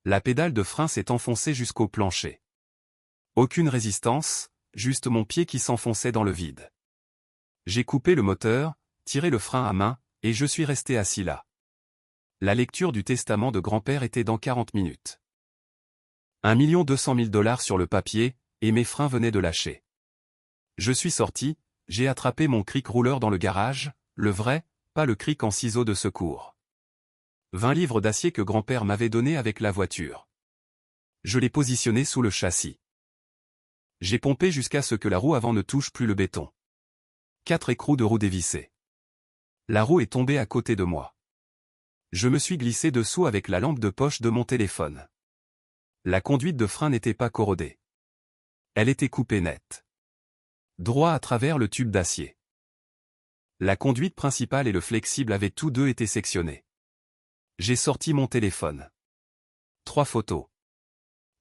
La pédale de frein s'est enfoncée jusqu'au plancher. Aucune résistance, juste mon pied qui s'enfonçait dans le vide. J'ai coupé le moteur, tiré le frein à main, et je suis resté assis là. La lecture du testament de grand-père était dans 40 minutes. 1 200 000 $ sur le papier, et mes freins venaient de lâcher. Je suis sorti, j'ai attrapé mon cric rouleur dans le garage, le vrai, pas le cric en ciseaux de secours. 20 livres d'acier que grand-père m'avait donné avec la voiture. Je l'ai positionné sous le châssis. J'ai pompé jusqu'à ce que la roue avant ne touche plus le béton. 4 écrous de roue dévissés. La roue est tombée à côté de moi. Je me suis glissé dessous avec la lampe de poche de mon téléphone. La conduite de frein n'était pas corrodée. Elle était coupée net. Droit à travers le tube d'acier. La conduite principale et le flexible avaient tous deux été sectionnés. J'ai sorti mon téléphone. 3 photos.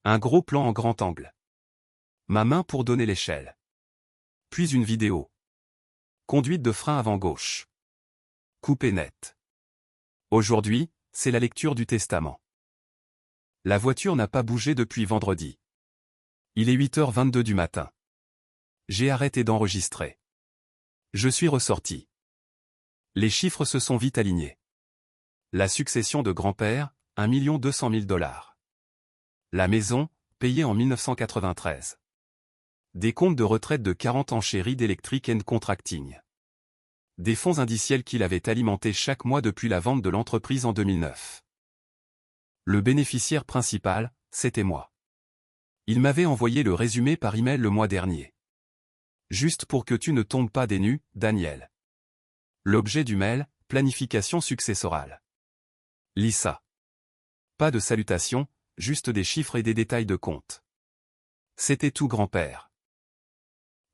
Un gros plan en grand angle. Ma main pour donner l'échelle. Puis une vidéo. Conduite de frein avant gauche. Coupé net. Aujourd'hui, c'est la lecture du testament. La voiture n'a pas bougé depuis vendredi. Il est 8h22 du matin. J'ai arrêté d'enregistrer. Je suis ressorti. Les chiffres se sont vite alignés. La succession de grand-père, 1 200 000 $. La maison, payée en 1993. Des comptes de retraite de 40 ans chez Reed Electric & Contracting. Des fonds indiciels qu'il avait alimentés chaque mois depuis la vente de l'entreprise en 2009. Le bénéficiaire principal, c'était moi. Il m'avait envoyé le résumé par email le mois dernier. Juste pour que tu ne tombes pas des nues, Daniel. L'objet du mail, planification successorale. Lisa. Pas de salutations, juste des chiffres et des détails de compte. C'était tout grand-père.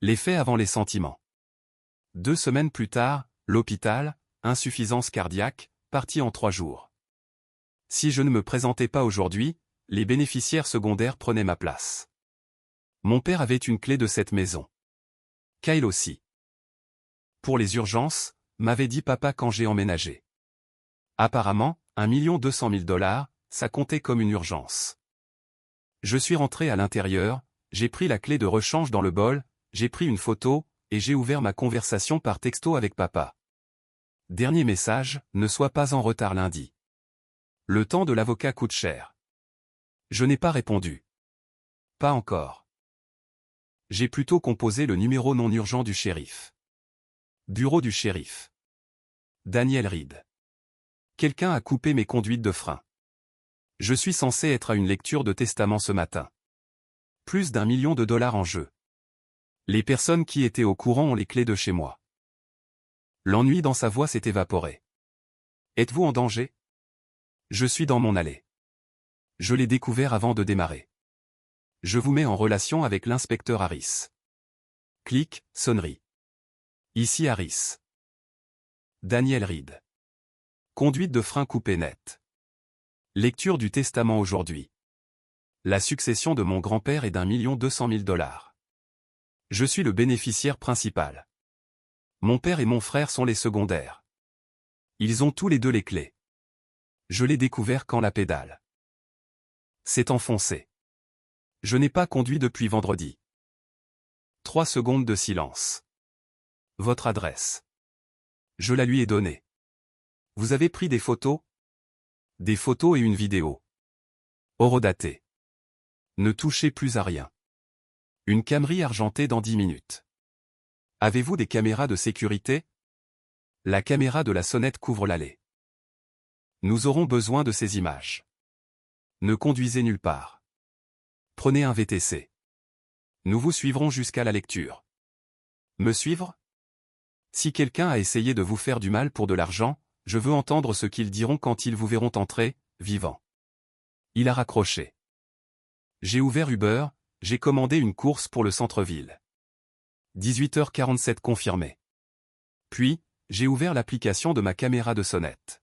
Les faits avant les sentiments. 2 semaines plus tard, l'hôpital, insuffisance cardiaque, parti en 3 jours. Si je ne me présentais pas aujourd'hui, les bénéficiaires secondaires prenaient ma place. Mon père avait une clé de cette maison. Kyle aussi. Pour les urgences, m'avait dit papa quand j'ai emménagé. Apparemment, 1 200 000 $, ça comptait comme une urgence. Je suis rentré à l'intérieur, j'ai pris la clé de rechange dans le bol, j'ai pris une photo, et j'ai ouvert ma conversation par texto avec papa. Dernier message, ne sois pas en retard lundi. Le temps de l'avocat coûte cher. Je n'ai pas répondu. Pas encore. J'ai plutôt composé le numéro non urgent du shérif. Bureau du shérif. Daniel Reed. Quelqu'un a coupé mes conduites de frein. Je suis censé être à une lecture de testament ce matin. Plus d'1 million de $ en jeu. Les personnes qui étaient au courant ont les clés de chez moi. L'ennui dans sa voix s'est évaporé. Êtes-vous en danger? Je suis dans mon allée. Je l'ai découvert avant de démarrer. Je vous mets en relation avec l'inspecteur Harris. Clic, sonnerie. Ici Harris. Daniel Reed. Conduite de frein coupée net. Lecture du testament aujourd'hui. La succession de mon grand-père est d'1 200 000 $. Je suis le bénéficiaire principal. Mon père et mon frère sont les secondaires. Ils ont tous les deux les clés. Je l'ai découvert quand la pédale s'est enfoncée. Je n'ai pas conduit depuis vendredi. 3 secondes de silence. Votre adresse. Je la lui ai donnée. Vous avez pris des photos? Des photos et une vidéo. Horodatée. Ne touchez plus à rien. Une Camry argentée dans 10 minutes. Avez-vous des caméras de sécurité? La caméra de la sonnette couvre l'allée. Nous aurons besoin de ces images. Ne conduisez nulle part. Prenez un VTC. Nous vous suivrons jusqu'à la lecture. Me suivre? Si quelqu'un a essayé de vous faire du mal pour de l'argent, je veux entendre ce qu'ils diront quand ils vous verront entrer, vivant. Il a raccroché. J'ai ouvert Uber, j'ai commandé une course pour le centre-ville. 18h47 confirmé. Puis, j'ai ouvert l'application de ma caméra de sonnette.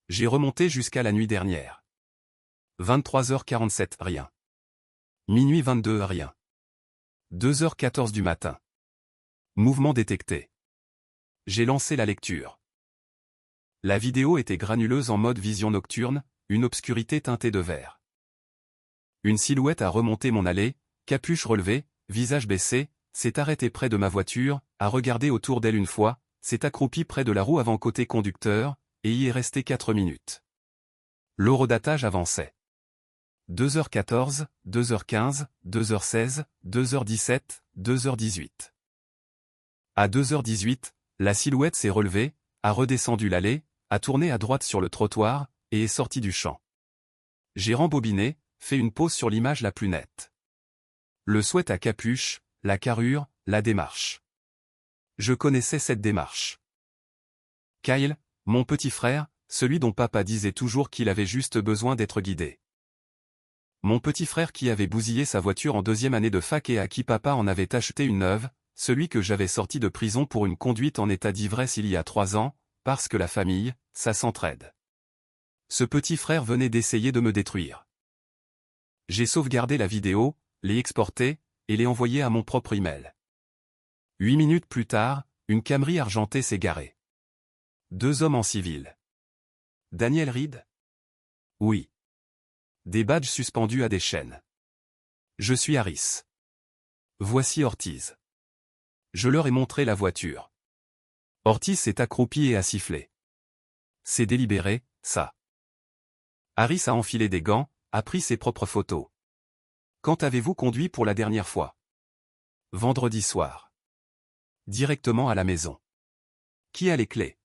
J'ai remonté jusqu'à la nuit dernière. 23h47 rien. Minuit 22 rien. 2h14 du matin. Mouvement détecté. J'ai lancé la lecture. La vidéo était granuleuse en mode vision nocturne, une obscurité teintée de vert. Une silhouette a remonté mon allée, capuche relevée, visage baissé, s'est arrêtée près de ma voiture, a regardé autour d'elle une fois, s'est accroupie près de la roue avant côté conducteur, et y est restée 4 minutes. L'horodatage avançait. 2h14, 2h15, 2h16, 2h17, 2h18. À 2h18, la silhouette s'est relevée, a redescendu l'allée, a tourné à droite sur le trottoir, et est sortie du champ. J'ai rembobiné, fait une pause sur l'image la plus nette. Le souhait à capuche, la carrure, la démarche. Je connaissais cette démarche. Kyle, mon petit frère, celui dont papa disait toujours qu'il avait juste besoin d'être guidé. Mon petit frère qui avait bousillé sa voiture en 2e année de fac et à qui papa en avait acheté une neuve, celui que j'avais sorti de prison pour une conduite en état d'ivresse il y a 3 ans, parce que la famille, ça s'entraide. Ce petit frère venait d'essayer de me détruire. J'ai sauvegardé la vidéo, l'ai exportée, et l'ai envoyée à mon propre email. 8 minutes plus tard, une Camry argentée s'est garée. 2 hommes en civil. Daniel Reed? Oui. Des badges suspendus à des chaînes. Je suis Harris. Voici Ortiz. Je leur ai montré la voiture. Ortiz s'est accroupi et a sifflé. C'est délibéré, ça. Harris a enfilé des gants, a pris ses propres photos. Quand avez-vous conduit pour la dernière fois? Vendredi soir. Directement à la maison. Qui a les clés?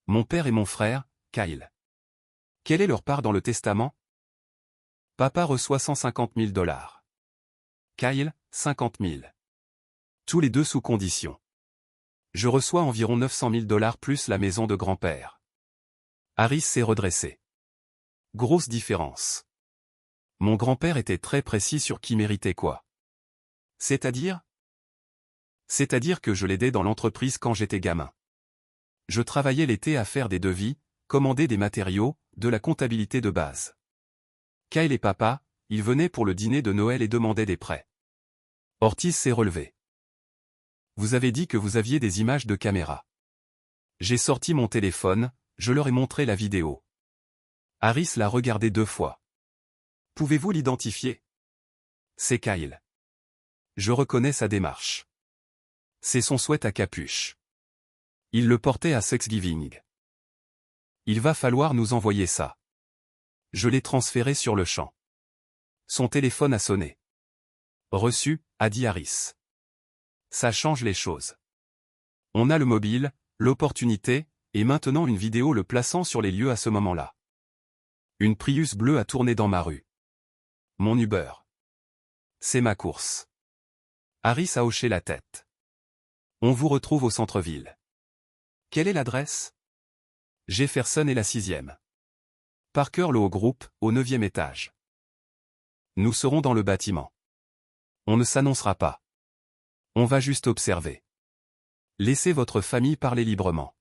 Mon père et mon frère, Kyle. Quelle est leur part dans le testament? Papa reçoit 150 000 $. Kyle, 50 000. Tous les deux sous condition. Je reçois environ 900 000 $ plus la maison de grand-père. Harris s'est redressé. Grosse différence. Mon grand-père était très précis sur qui méritait quoi. C'est-à-dire que je l'aidais dans l'entreprise quand j'étais gamin. Je travaillais l'été à faire des devis, commander des matériaux, de la comptabilité de base. Kyle et papa, ils venaient pour le dîner de Noël et demandaient des prêts. Ortiz s'est relevé. Vous avez dit que vous aviez des images de caméra. J'ai sorti mon téléphone, je leur ai montré la vidéo. Harris l'a regardé 2 fois. Pouvez-vous l'identifier? C'est Kyle. Je reconnais sa démarche. C'est son sweat à capuche. Il le portait à Thanksgiving. Il va falloir nous envoyer ça. Je l'ai transféré sur le champ. Son téléphone a sonné. Reçu, a dit Harris. Ça change les choses. On a le mobile, l'opportunité, et maintenant une vidéo le plaçant sur les lieux à ce moment-là. Une Prius bleue a tourné dans ma rue. Mon Uber. C'est ma course. Harris a hoché la tête. On vous retrouve au centre-ville. Quelle est l'adresse? Jefferson et la 6e. Parker Law Group, au 9e étage. Nous serons dans le bâtiment. On ne s'annoncera pas. On va juste observer. Laissez votre famille parler librement.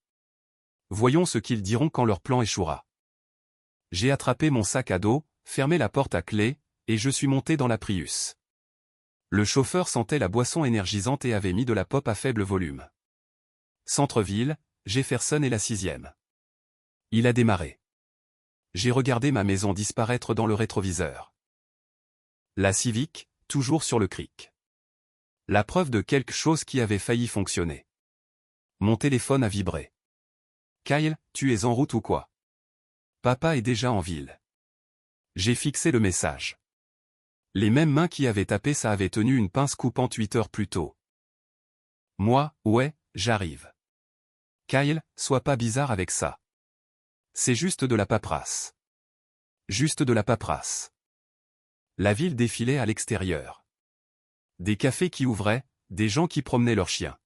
Voyons ce qu'ils diront quand leur plan échouera. J'ai attrapé mon sac à dos, fermé la porte à clé, et je suis monté dans la Prius. Le chauffeur sentait la boisson énergisante et avait mis de la pop à faible volume. Centre-ville, Jefferson et la 6e. Il a démarré. J'ai regardé ma maison disparaître dans le rétroviseur. La Civic, toujours sur le cric. La preuve de quelque chose qui avait failli fonctionner. Mon téléphone a vibré. Kyle, tu es en route ou quoi? Papa est déjà en ville. J'ai fixé le message. Les mêmes mains qui avaient tapé ça avaient tenu une pince coupante 8 heures plus tôt. Moi, ouais, j'arrive. Kyle, sois pas bizarre avec ça. C'est juste de la paperasse. Juste de la paperasse. La ville défilait à l'extérieur. Des cafés qui ouvraient, des gens qui promenaient leurs chiens.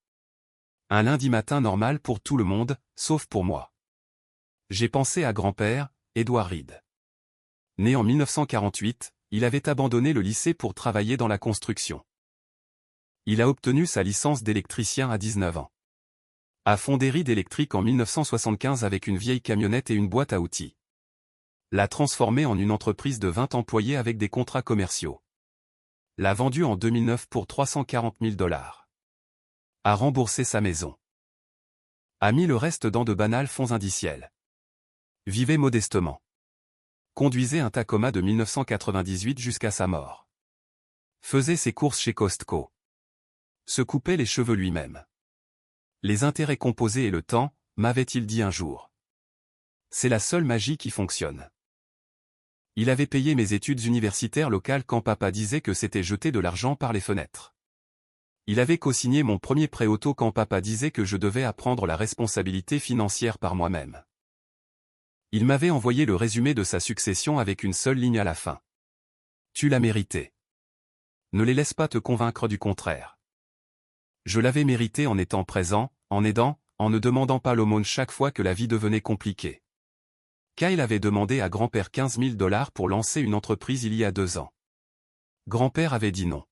Un lundi matin normal pour tout le monde, sauf pour moi. J'ai pensé à grand-père, Edward Reed. Né en 1948, il avait abandonné le lycée pour travailler dans la construction. Il a obtenu sa licence d'électricien à 19 ans. A fondé Reed Electric en 1975 avec une vieille camionnette et une boîte à outils. L'a transformé en une entreprise de 20 employés avec des contrats commerciaux. L'a vendu en 2009 pour 340 000 $. A remboursé sa maison. A mis le reste dans de banals fonds indiciels. Vivait modestement. Conduisait un Tacoma de 1998 jusqu'à sa mort. Faisait ses courses chez Costco. Se coupait les cheveux lui-même. Les intérêts composés et le temps, m'avait-il dit un jour. C'est la seule magie qui fonctionne. Il avait payé mes études universitaires locales quand papa disait que c'était jeter de l'argent par les fenêtres. Il avait co-signé mon premier prêt auto quand papa disait que je devais apprendre la responsabilité financière par moi-même. Il m'avait envoyé le résumé de sa succession avec une seule ligne à la fin. Tu l'as mérité. Ne les laisse pas te convaincre du contraire. Je l'avais mérité en étant présent, en aidant, en ne demandant pas l'aumône chaque fois que la vie devenait compliquée. Kyle avait demandé à grand-père 15 000 $ pour lancer une entreprise il y a 2 ans. Grand-père avait dit non.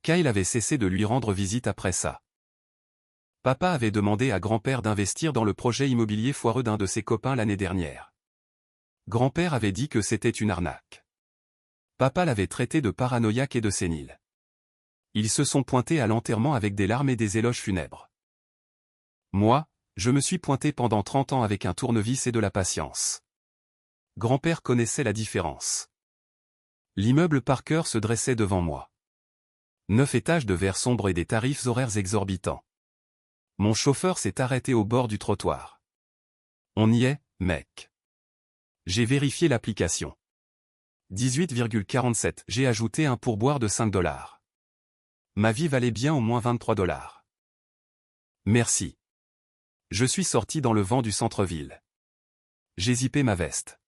Kyle avait cessé de lui rendre visite après ça. Papa avait demandé à grand-père d'investir dans le projet immobilier foireux d'un de ses copains l'année dernière. Grand-père avait dit que c'était une arnaque. Papa l'avait traité de paranoïaque et de sénile. Ils se sont pointés à l'enterrement avec des larmes et des éloges funèbres. Moi, je me suis pointé pendant 30 ans avec un tournevis et de la patience. Grand-père connaissait la différence. L'immeuble Parker se dressait devant moi. 9 étages de verre sombre et des tarifs horaires exorbitants. Mon chauffeur s'est arrêté au bord du trottoir. On y est, mec. J'ai vérifié l'application. 18,47. J'ai ajouté un pourboire de 5 $. Ma vie valait bien au moins 23 $. Merci. Je suis sorti dans le vent du centre-ville. J'ai zippé ma veste.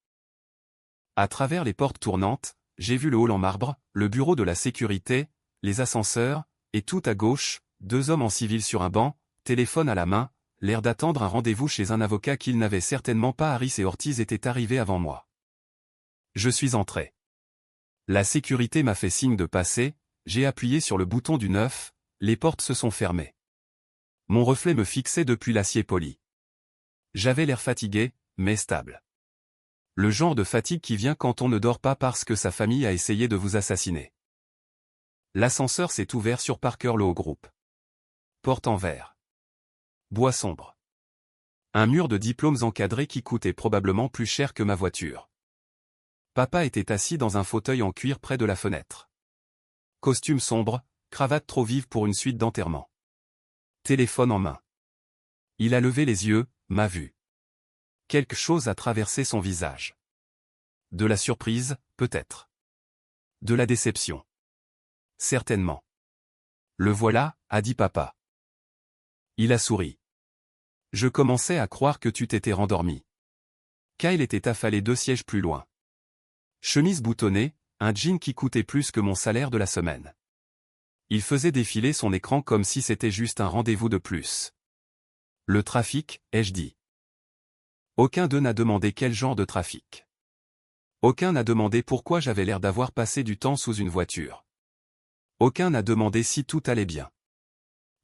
À travers les portes tournantes, j'ai vu le hall en marbre, le bureau de la sécurité, les ascenseurs, et tout à gauche, 2 hommes en civil sur un banc, téléphone à la main, l'air d'attendre un rendez-vous chez un avocat qu'ils n'avaient certainement pas. Harris et Ortiz étaient arrivés avant moi. Je suis entré. La sécurité m'a fait signe de passer, j'ai appuyé sur le bouton du 9, les portes se sont fermées. Mon reflet me fixait depuis l'acier poli. J'avais l'air fatigué, mais stable. Le genre de fatigue qui vient quand on ne dort pas parce que sa famille a essayé de vous assassiner. L'ascenseur s'est ouvert sur Parker Law Group. Porte en verre. Bois sombre. Un mur de diplômes encadrés qui coûtait probablement plus cher que ma voiture. Papa était assis dans un fauteuil en cuir près de la fenêtre. Costume sombre, cravate trop vive pour une suite d'enterrement. Téléphone en main. Il a levé les yeux, m'a vu. Quelque chose a traversé son visage. De la surprise, peut-être. De la déception. Certainement. Le voilà, a dit papa. Il a souri. Je commençais à croire que tu t'étais rendormi. Kyle était affalé 2 sièges plus loin. Chemise boutonnée, un jean qui coûtait plus que mon salaire de la semaine. Il faisait défiler son écran comme si c'était juste un rendez-vous de plus. Le trafic, ai-je dit. Aucun d'eux n'a demandé quel genre de trafic. Aucun n'a demandé pourquoi j'avais l'air d'avoir passé du temps sous une voiture. Aucun n'a demandé si tout allait bien.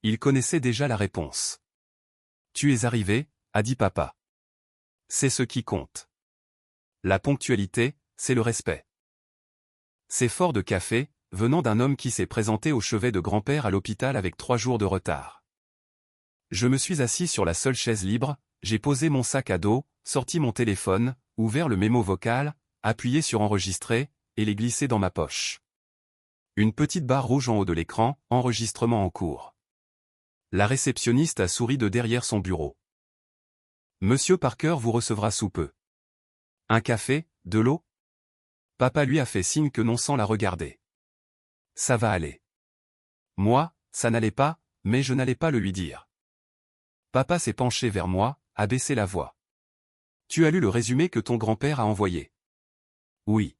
Ils connaissaient déjà la réponse. Tu es arrivé, a dit papa. C'est ce qui compte. La ponctualité, c'est le respect. C'est fort de café, venant d'un homme qui s'est présenté au chevet de grand-père à l'hôpital avec 3 jours de retard. Je me suis assis sur la seule chaise libre, j'ai posé mon sac à dos, sorti mon téléphone, ouvert le mémo vocal, appuyé sur enregistrer, et l'ai glissé dans ma poche. Une petite barre rouge en haut de l'écran, enregistrement en cours. La réceptionniste a souri de derrière son bureau. Monsieur Parker vous recevra sous peu. Un café, de l'eau? Papa lui a fait signe que non sans la regarder. Ça va aller. Moi, ça n'allait pas, mais je n'allais pas le lui dire. Papa s'est penché vers moi, a baissé la voix. Tu as lu le résumé que ton grand-père a envoyé? Oui.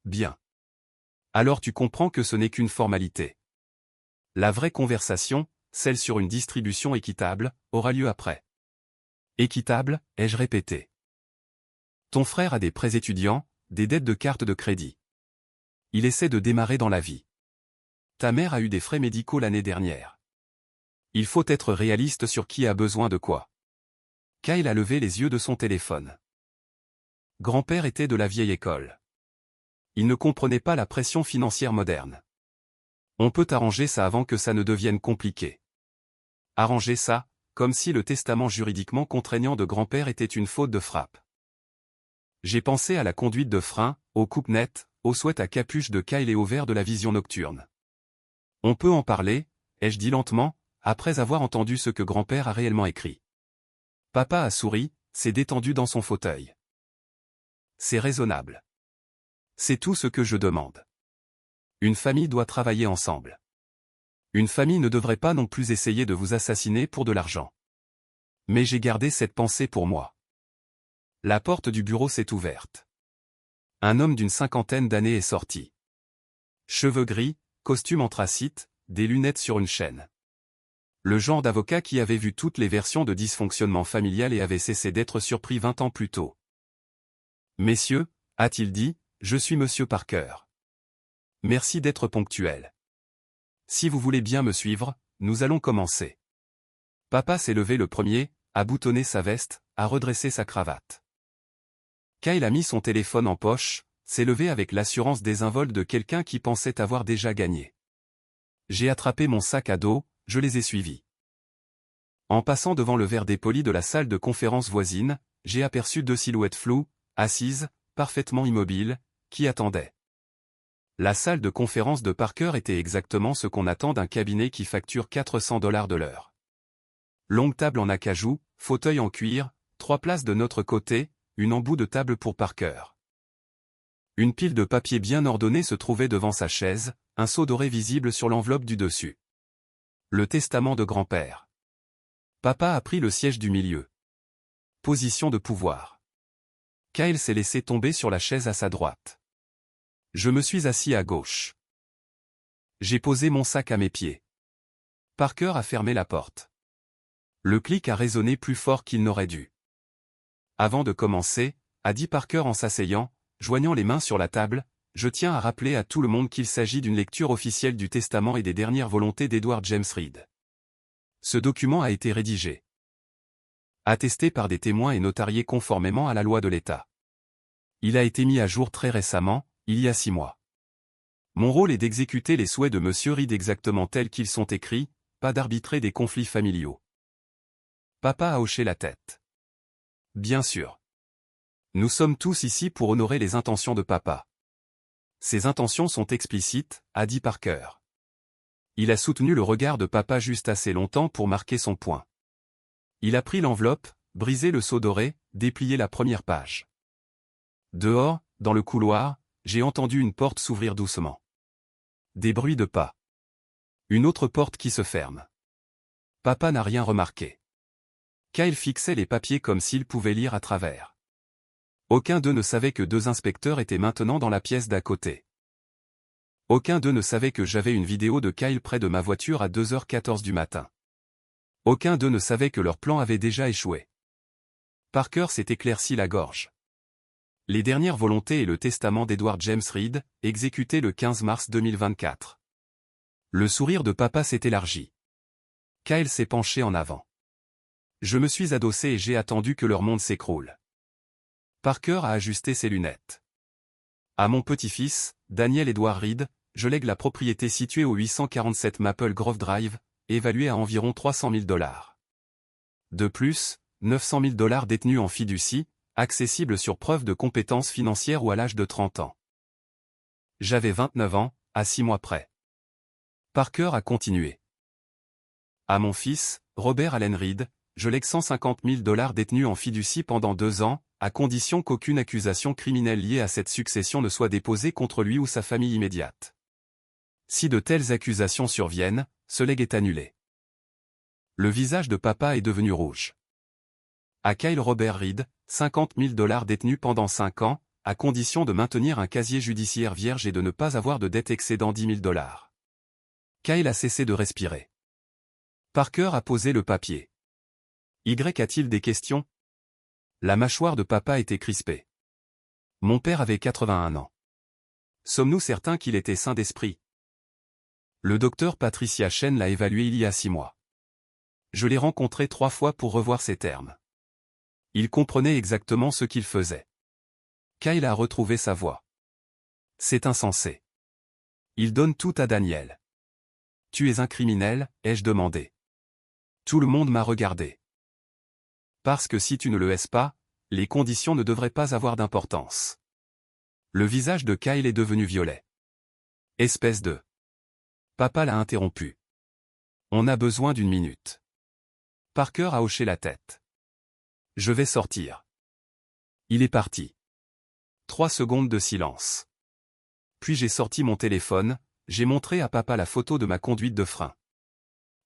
Bien. Alors tu comprends que ce n'est qu'une formalité. La vraie conversation, celle sur une distribution équitable, aura lieu après. Équitable, ai-je répété. Ton frère a des prêts étudiants, des dettes de carte de crédit. Il essaie de démarrer dans la vie. Ta mère a eu des frais médicaux l'année dernière. Il faut être réaliste sur qui a besoin de quoi. Kyle a levé les yeux de son téléphone. Grand-père était de la vieille école. Il ne comprenait pas la pression financière moderne. On peut arranger ça avant que ça ne devienne compliqué. Arranger ça, comme si le testament juridiquement contraignant de grand-père était une faute de frappe. J'ai pensé à la conduite de frein, aux coupes nettes, aux souhaits à capuche de Kyle et au verre de la vision nocturne. On peut en parler, ai-je dit lentement, après avoir entendu ce que grand-père a réellement écrit. Papa a souri, s'est détendu dans son fauteuil. C'est raisonnable. C'est tout ce que je demande. Une famille doit travailler ensemble. Une famille ne devrait pas non plus essayer de vous assassiner pour de l'argent. Mais j'ai gardé cette pensée pour moi. La porte du bureau s'est ouverte. Un homme d'une cinquantaine d'années est sorti. Cheveux gris, costume anthracite, des lunettes sur une chaîne. Le genre d'avocat qui avait vu toutes les versions de dysfonctionnement familial et avait cessé d'être surpris 20 ans plus tôt. « Messieurs, a-t-il dit, je suis Monsieur Parker. Merci d'être ponctuel. Si vous voulez bien me suivre, nous allons commencer. » Papa s'est levé le premier, a boutonné sa veste, a redressé sa cravate. Kyle a mis son téléphone en poche, s'est levé avec l'assurance désinvolte de quelqu'un qui pensait avoir déjà gagné. J'ai attrapé mon sac à dos, je les ai suivis. En passant devant le verre dépoli de la salle de conférence voisine, j'ai aperçu 2 silhouettes floues, assises, parfaitement immobiles, qui attendaient. La salle de conférence de Parker était exactement ce qu'on attend d'un cabinet qui facture $400 de l'heure. Longue table en acajou, fauteuil en cuir, 3 places de notre côté, une embout de table pour Parker. Une pile de papier bien ordonnée se trouvait devant sa chaise, un sceau doré visible sur l'enveloppe du dessus. Le testament de grand-père. Papa a pris le siège du milieu. Position de pouvoir. Kyle s'est laissé tomber sur la chaise à sa droite. Je me suis assis à gauche. J'ai posé mon sac à mes pieds. Parker a fermé la porte. Le clic a résonné plus fort qu'il n'aurait dû. Avant de commencer, a dit Parker en s'asseyant, joignant les mains sur la table, je tiens à rappeler à tout le monde qu'il s'agit d'une lecture officielle du testament et des dernières volontés d'Edward James Reed. Ce document a été rédigé, attesté par des témoins et notarié conformément à la loi de l'État. Il a été mis à jour très récemment, il y a 6 mois. Mon rôle est d'exécuter les souhaits de M. Reed exactement tels qu'ils sont écrits, pas d'arbitrer des conflits familiaux. Papa a hoché la tête. Bien sûr. Nous sommes tous ici pour honorer les intentions de papa. Ces intentions sont explicites, a dit Parker. Il a soutenu le regard de papa juste assez longtemps pour marquer son point. Il a pris l'enveloppe, brisé le sceau doré, déplié la première page. Dehors, dans le couloir, j'ai entendu une porte s'ouvrir doucement. Des bruits de pas. Une autre porte qui se ferme. Papa n'a rien remarqué. Kyle fixait les papiers comme s'il pouvait lire à travers. Aucun d'eux ne savait que 2 inspecteurs étaient maintenant dans la pièce d'à côté. Aucun d'eux ne savait que j'avais une vidéo de Kyle près de ma voiture à 2h14 du matin. Aucun d'eux ne savait que leur plan avait déjà échoué. Parker s'est éclairci la gorge. Les dernières volontés et le testament d'Edward James Reed, exécuté le 15 mars 2024. Le sourire de papa s'est élargi. Kyle s'est penché en avant. Je me suis adossé et j'ai attendu que leur monde s'écroule. Parker a ajusté ses lunettes. À mon petit-fils, Daniel Edward Reed, je lègue la propriété située au 847 Maple Grove Drive, évaluée à environ $300 000. De plus, $900 000 détenus en fiducie, accessibles sur preuve de compétences financières ou à l'âge de 30 ans. J'avais 29 ans, à 6 mois près. Parker a continué. À mon fils, Robert Allen Reed, je lègue $150 000 détenus en fiducie pendant 2 ans, à condition qu'aucune accusation criminelle liée à cette succession ne soit déposée contre lui ou sa famille immédiate. Si de telles accusations surviennent, ce legs est annulé. Le visage de papa est devenu rouge. À Kyle Robert Reed, $50 000 détenus pendant 5 ans, à condition de maintenir un casier judiciaire vierge et de ne pas avoir de dette excédant $10 000. Kyle a cessé de respirer. Parker a posé le papier. Y a-t-il des questions? La mâchoire de papa était crispée. Mon père avait 81 ans. Sommes-nous certains qu'il était sain d'esprit? Le docteur Patricia Chen l'a évalué il y a 6 mois. Je l'ai rencontré 3 fois pour revoir ses termes. Il comprenait exactement ce qu'il faisait. Kyle a retrouvé sa voix. C'est insensé. Il donne tout à Daniel. Tu es un criminel, ai-je demandé. Tout le monde m'a regardé. Parce que si tu ne le es pas, Les conditions ne devraient pas avoir d'importance. Le visage de Kyle est devenu violet. Espèce de... Papa l'a interrompu. On a besoin d'une minute. Parker a hoché la tête. Je vais sortir. Il est parti. 3 secondes de silence. Puis j'ai sorti mon téléphone, j'ai montré à papa la photo de ma conduite de frein.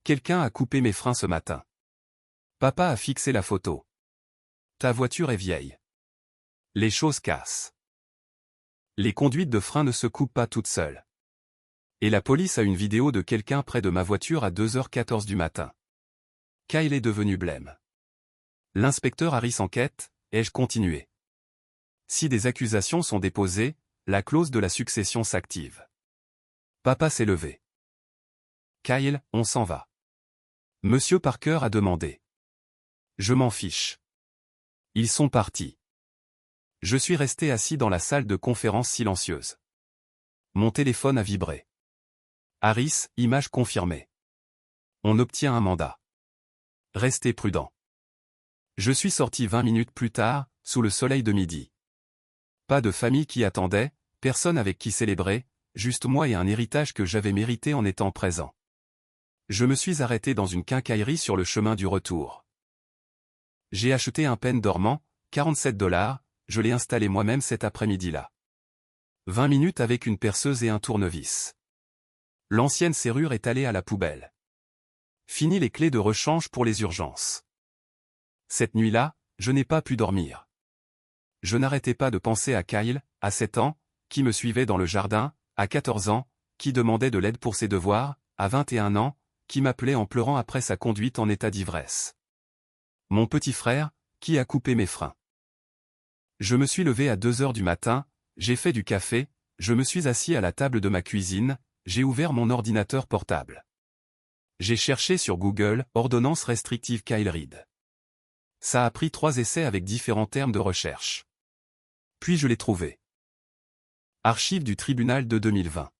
Quelqu'un a coupé mes freins ce matin. Papa a fixé la photo. Ta voiture est vieille. Les choses cassent. Les conduites de frein ne se coupent pas toutes seules. Et la police a une vidéo de quelqu'un près de ma voiture à 2h14 du matin. Kyle est devenu blême. L'inspecteur Harris enquête, ai-je continué. Si des accusations sont déposées, la clause de la succession s'active. Papa s'est levé. Kyle, on s'en va. Monsieur Parker a demandé. Je m'en fiche. Ils sont partis. Je suis resté assis dans la salle de conférence silencieuse. Mon téléphone a vibré. Harris, image confirmée. On obtient un mandat. Restez prudent. Je suis sorti 20 minutes plus tard, sous le soleil de midi. Pas de famille qui attendait, personne avec qui célébrer, juste moi et un héritage que j'avais mérité en étant présent. Je me suis arrêté dans une quincaillerie sur le chemin du retour. J'ai acheté un pen dormant, 47 $, je l'ai installé moi-même cet après-midi-là. 20 minutes avec une perceuse et un tournevis. L'ancienne serrure est allée à la poubelle. Fini les clés de rechange pour les urgences. Cette nuit-là, je n'ai pas pu dormir. Je n'arrêtais pas de penser à Kyle, à 7 ans, qui me suivait dans le jardin, à 14 ans, qui demandait de l'aide pour ses devoirs, à 21 ans, qui m'appelait en pleurant après sa conduite en état d'ivresse. Mon petit frère, qui a coupé mes freins. Je me suis levé à 2 heures du matin, j'ai fait du café, je me suis assis à la table de ma cuisine, j'ai ouvert mon ordinateur portable. J'ai cherché sur Google, ordonnance restrictive Kyle Reid. Ça a pris 3 essais avec différents termes de recherche. Puis je l'ai trouvé. Archives du tribunal de 2020.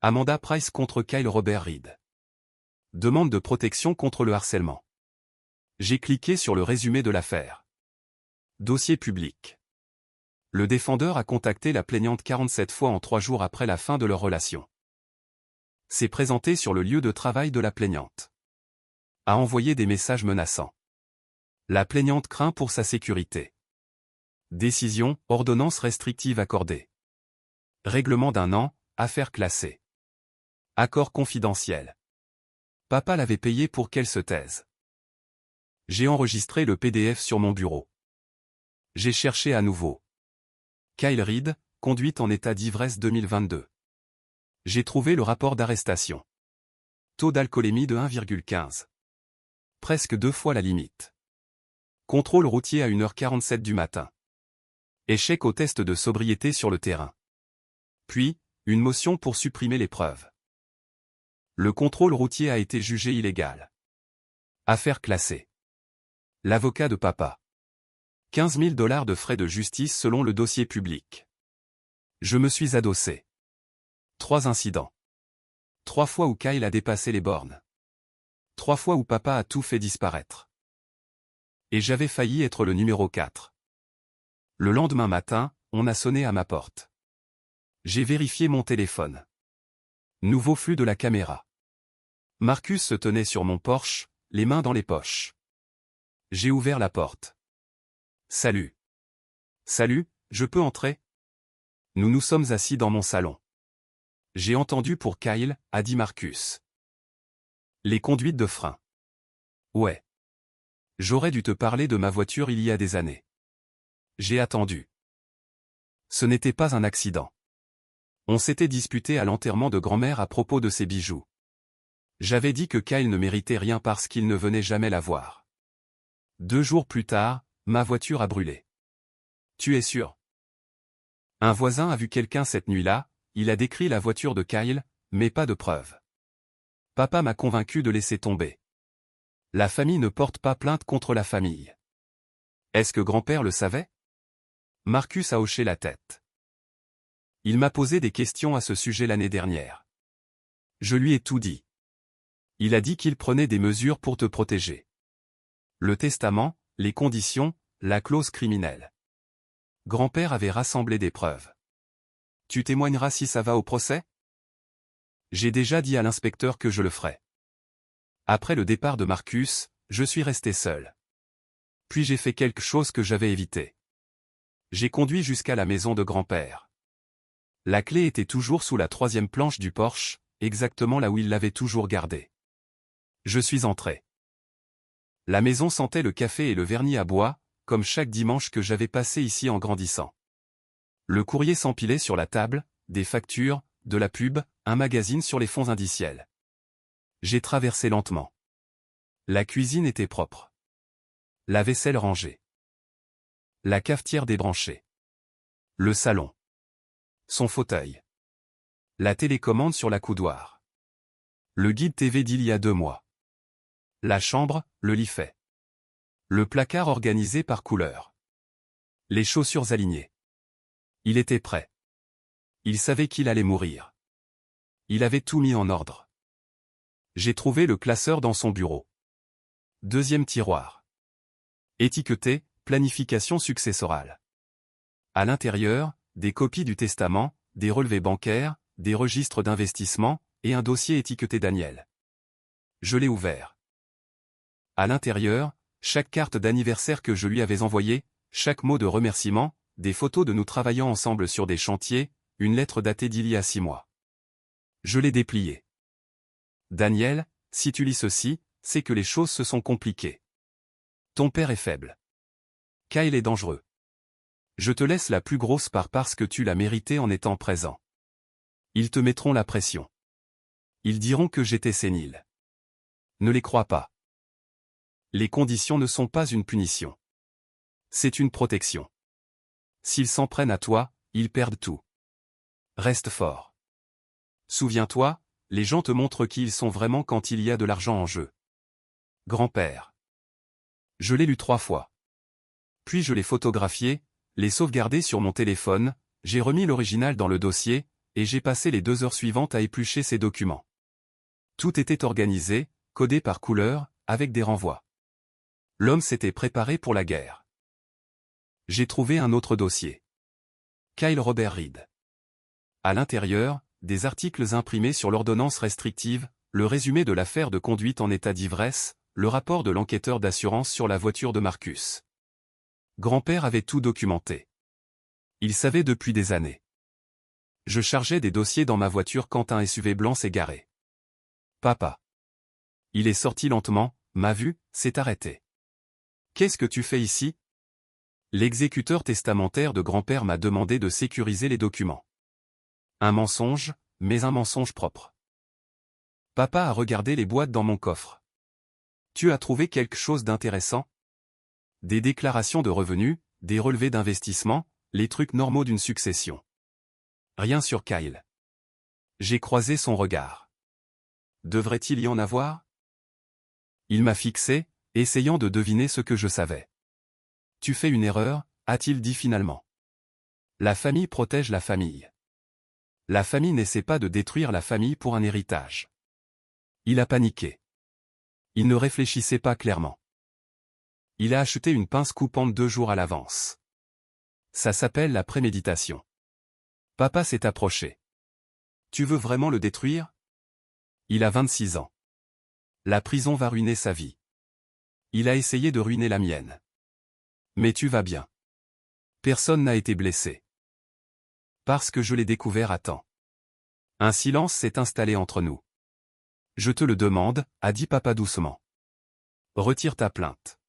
Amanda Price contre Kyle Robert Reid. Demande de protection contre le harcèlement. J'ai cliqué sur le résumé de l'affaire. Dossier public. Le défendeur a contacté la plaignante 47 fois en 3 jours après la fin de leur relation. S'est présenté sur le lieu de travail de la plaignante. A envoyé des messages menaçants. La plaignante craint pour sa sécurité. Décision, ordonnance restrictive accordée. Règlement d'1 an, affaire classée. Accord confidentiel. Papa l'avait payé pour qu'elle se taise. J'ai enregistré le PDF sur mon bureau. J'ai cherché à nouveau. Kyle Reid, conduite en état d'ivresse 2022. J'ai trouvé le rapport d'arrestation. Taux d'alcoolémie de 1,15. Presque 2 fois la limite. Contrôle routier à 1h47 du matin. Échec au test de sobriété sur le terrain. Puis, une motion pour supprimer les preuves. Le contrôle routier a été jugé illégal. Affaire classée. L'avocat de papa. 15 000 $ de frais de justice selon le dossier public. Je me suis adossé. 3 incidents. 3 fois où Kyle a dépassé les bornes. 3 fois où papa a tout fait disparaître. Et j'avais failli être le numéro 4. Le lendemain matin, on a sonné à ma porte. J'ai vérifié mon téléphone. Nouveau flux de la caméra. Marcus se tenait sur mon porche, les mains dans les poches. J'ai ouvert la porte. Salut. Salut, je peux entrer? Nous nous sommes assis dans mon salon. J'ai entendu pour Kyle, a dit Marcus. Les conduites de frein. Ouais. J'aurais dû te parler de ma voiture il y a des années. J'ai attendu. Ce n'était pas un accident. On s'était disputé à l'enterrement de grand-mère à propos de ses bijoux. J'avais dit que Kyle ne méritait rien parce qu'il ne venait jamais la voir. 2 jours plus tard, ma voiture a brûlé. Tu es sûr? Un voisin a vu quelqu'un cette nuit-là, il a décrit la voiture de Kyle, mais pas de preuves. Papa m'a convaincu de laisser tomber. La famille ne porte pas plainte contre la famille. Est-ce que grand-père le savait? Marcus a hoché la tête. Il m'a posé des questions à ce sujet l'année dernière. Je lui ai tout dit. Il a dit qu'il prenait des mesures pour te protéger. Le testament, les conditions, la clause criminelle. Grand-père avait rassemblé des preuves. Tu témoigneras si ça va au procès? J'ai déjà dit à l'inspecteur que je le ferai. Après le départ de Marcus, je suis resté seul. Puis j'ai fait quelque chose que j'avais évité. J'ai conduit jusqu'à la maison de grand-père. La clé était toujours sous la 3e planche du Porsche, exactement là où il l'avait toujours gardée. Je suis entré. La maison sentait le café et le vernis à bois, comme chaque dimanche que j'avais passé ici en grandissant. Le courrier s'empilait sur la table, des factures, de la pub, un magazine sur les fonds indiciels. J'ai traversé lentement. La cuisine était propre. La vaisselle rangée. La cafetière débranchée. Le salon. Son fauteuil. La télécommande sur la coudoir. Le guide TV d'il y a 2 mois. La chambre, le lit fait. Le placard organisé par couleur. Les chaussures alignées. Il était prêt. Il savait qu'il allait mourir. Il avait tout mis en ordre. J'ai trouvé le classeur dans son bureau. 2e tiroir. Étiqueté, planification successorale. À l'intérieur, des copies du testament, des relevés bancaires, des registres d'investissement, et un dossier étiqueté Daniel. Je l'ai ouvert. À l'intérieur, chaque carte d'anniversaire que je lui avais envoyée, chaque mot de remerciement, des photos de nous travaillant ensemble sur des chantiers, une lettre datée d'il y a 6 mois. Je l'ai dépliée. Daniel, si tu lis ceci, c'est que les choses se sont compliquées. Ton père est faible. Kyle est dangereux. Je te laisse la plus grosse part parce que tu l'as mérité en étant présent. Ils te mettront la pression. Ils diront que j'étais sénile. Ne les crois pas. Les conditions ne sont pas une punition. C'est une protection. S'ils s'en prennent à toi, ils perdent tout. Reste fort. Souviens-toi, les gens te montrent qui ils sont vraiment quand il y a de l'argent en jeu. Grand-père. Je l'ai lu 3 fois. Puis je l'ai photographié, l'ai sauvegardé sur mon téléphone, j'ai remis l'original dans le dossier, et j'ai passé les 2 heures suivantes à éplucher ces documents. Tout était organisé, codé par couleur, avec des renvois. L'homme s'était préparé pour la guerre. J'ai trouvé un autre dossier. Kyle Robert Reed. À l'intérieur, des articles imprimés sur l'ordonnance restrictive, le résumé de l'affaire de conduite en état d'ivresse, le rapport de l'enquêteur d'assurance sur la voiture de Marcus. Grand-père avait tout documenté. Il savait depuis des années. Je chargeais des dossiers dans ma voiture quand un SUV blanc s'est garé. Papa. Il est sorti lentement, m'a vu, s'est arrêté. Qu'est-ce que tu fais ici? L'exécuteur testamentaire de grand-père m'a demandé de sécuriser les documents. Un mensonge, mais un mensonge propre. Papa a regardé les boîtes dans mon coffre. Tu as trouvé quelque chose d'intéressant? Des déclarations de revenus, des relevés d'investissement, les trucs normaux d'une succession. Rien sur Kyle. J'ai croisé son regard. Devrait-il y en avoir? Il m'a fixé, essayant de deviner ce que je savais. Tu fais une erreur, a-t-il dit finalement. La famille protège la famille. La famille n'essaie pas de détruire la famille pour un héritage. Il a paniqué. Il ne réfléchissait pas clairement. Il a acheté une pince coupante 2 jours à l'avance. Ça s'appelle la préméditation. Papa s'est approché. Tu veux vraiment le détruire? Il a 26 ans. La prison va ruiner sa vie. Il a essayé de ruiner la mienne. Mais tu vas bien. Personne n'a été blessé. Parce que je l'ai découvert à temps. Un silence s'est installé entre nous. Je te le demande, a dit papa doucement. Retire ta plainte.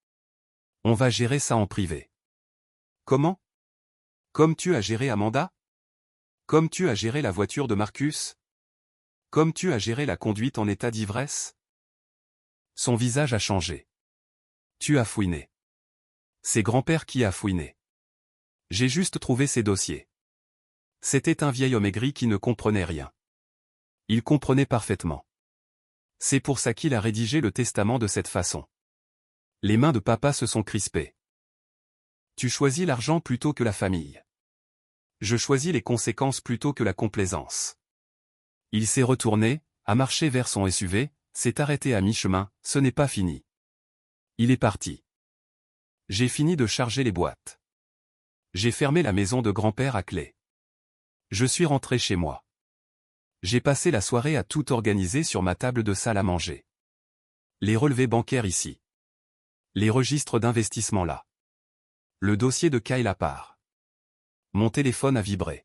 On va gérer ça en privé. Comment? Comme tu as géré Amanda? Comme tu as géré la voiture de Marcus? Comme tu as géré la conduite en état d'ivresse? Son visage a changé. Tu as fouiné. C'est grand-père qui a fouiné. J'ai juste trouvé ses dossiers. C'était un vieil homme aigri qui ne comprenait rien. Il comprenait parfaitement. C'est pour ça qu'il a rédigé le testament de cette façon. Les mains de papa se sont crispées. Tu choisis l'argent plutôt que la famille. Je choisis les conséquences plutôt que la complaisance. Il s'est retourné, a marché vers son SUV, s'est arrêté à mi-chemin, ce n'est pas fini. Il est parti. J'ai fini de charger les boîtes. J'ai fermé la maison de grand-père à clé. Je suis rentré chez moi. J'ai passé la soirée à tout organiser sur ma table de salle à manger. Les relevés bancaires ici. Les registres d'investissement là. Le dossier de Kyle à part. Mon téléphone a vibré.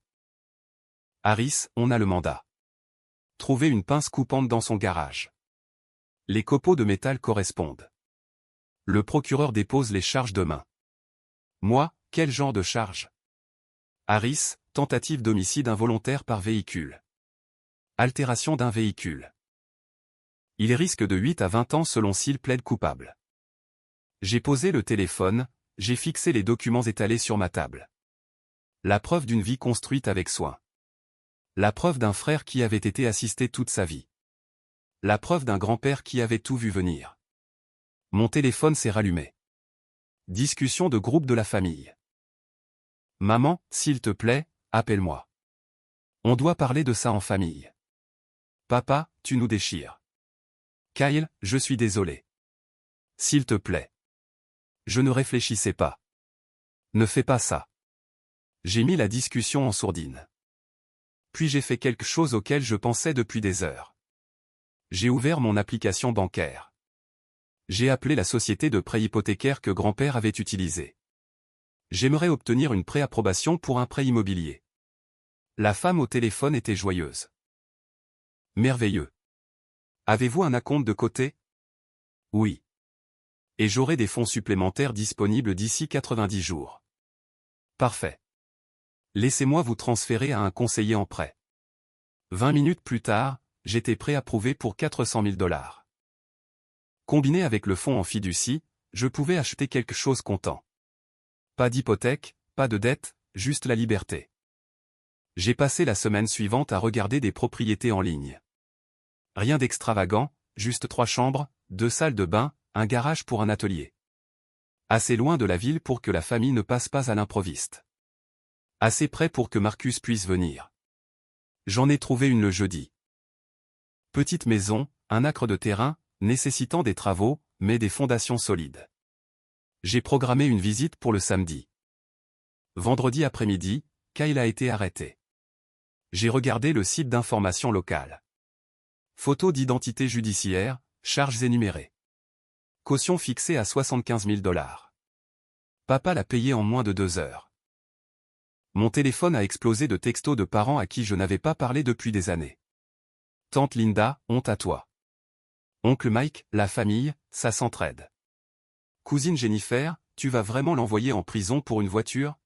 Harris, on a le mandat. Trouver une pince coupante dans son garage. Les copeaux de métal correspondent. Le procureur dépose les charges demain. Moi, quel genre de charge? Harris, tentative d'homicide involontaire par véhicule. Altération d'un véhicule. Il risque de 8 à 20 ans selon s'il plaide coupable. J'ai posé le téléphone, j'ai fixé les documents étalés sur ma table. La preuve d'une vie construite avec soin. La preuve d'un frère qui avait été assisté toute sa vie. La preuve d'un grand-père qui avait tout vu venir. Mon téléphone s'est rallumé. Discussion de groupe de la famille. Maman, s'il te plaît, appelle-moi. On doit parler de ça en famille. Papa, tu nous déchires. Kyle, je suis désolé. S'il te plaît. Je ne réfléchissais pas. Ne fais pas ça. J'ai mis la discussion en sourdine. Puis j'ai fait quelque chose auquel je pensais depuis des heures. J'ai ouvert mon application bancaire. J'ai appelé la société de prêt hypothécaire que grand-père avait utilisée. J'aimerais obtenir une préapprobation pour un prêt immobilier. La femme au téléphone était joyeuse. Merveilleux. Avez-vous un acompte de côté? Oui. Et j'aurai des fonds supplémentaires disponibles d'ici 90 jours. Parfait. Laissez-moi vous transférer à un conseiller en prêt. 20 minutes plus tard, j'étais préapprouvé pour 400 000 $. Combiné avec le fonds en fiducie, je pouvais acheter quelque chose comptant. Pas d'hypothèque, pas de dette, juste la liberté. J'ai passé la semaine suivante à regarder des propriétés en ligne. Rien d'extravagant, juste 3 chambres, 2 salles de bain, un garage pour un atelier. Assez loin de la ville pour que la famille ne passe pas à l'improviste. Assez près pour que Marcus puisse venir. J'en ai trouvé une le jeudi. Petite maison, un acre de terrain, nécessitant des travaux, mais des fondations solides. J'ai programmé une visite pour le samedi. Vendredi après-midi, Kyle a été arrêté. J'ai regardé le site d'information locale. Photo d'identité judiciaire, charges énumérées. Caution fixée à 75 000 $. Papa l'a payé en moins de 2 heures. Mon téléphone a explosé de textos de parents à qui je n'avais pas parlé depuis des années. Tante Linda, honte à toi. Oncle Mike, la famille, ça s'entraide. Cousine Jennifer, tu vas vraiment l'envoyer en prison pour une voiture?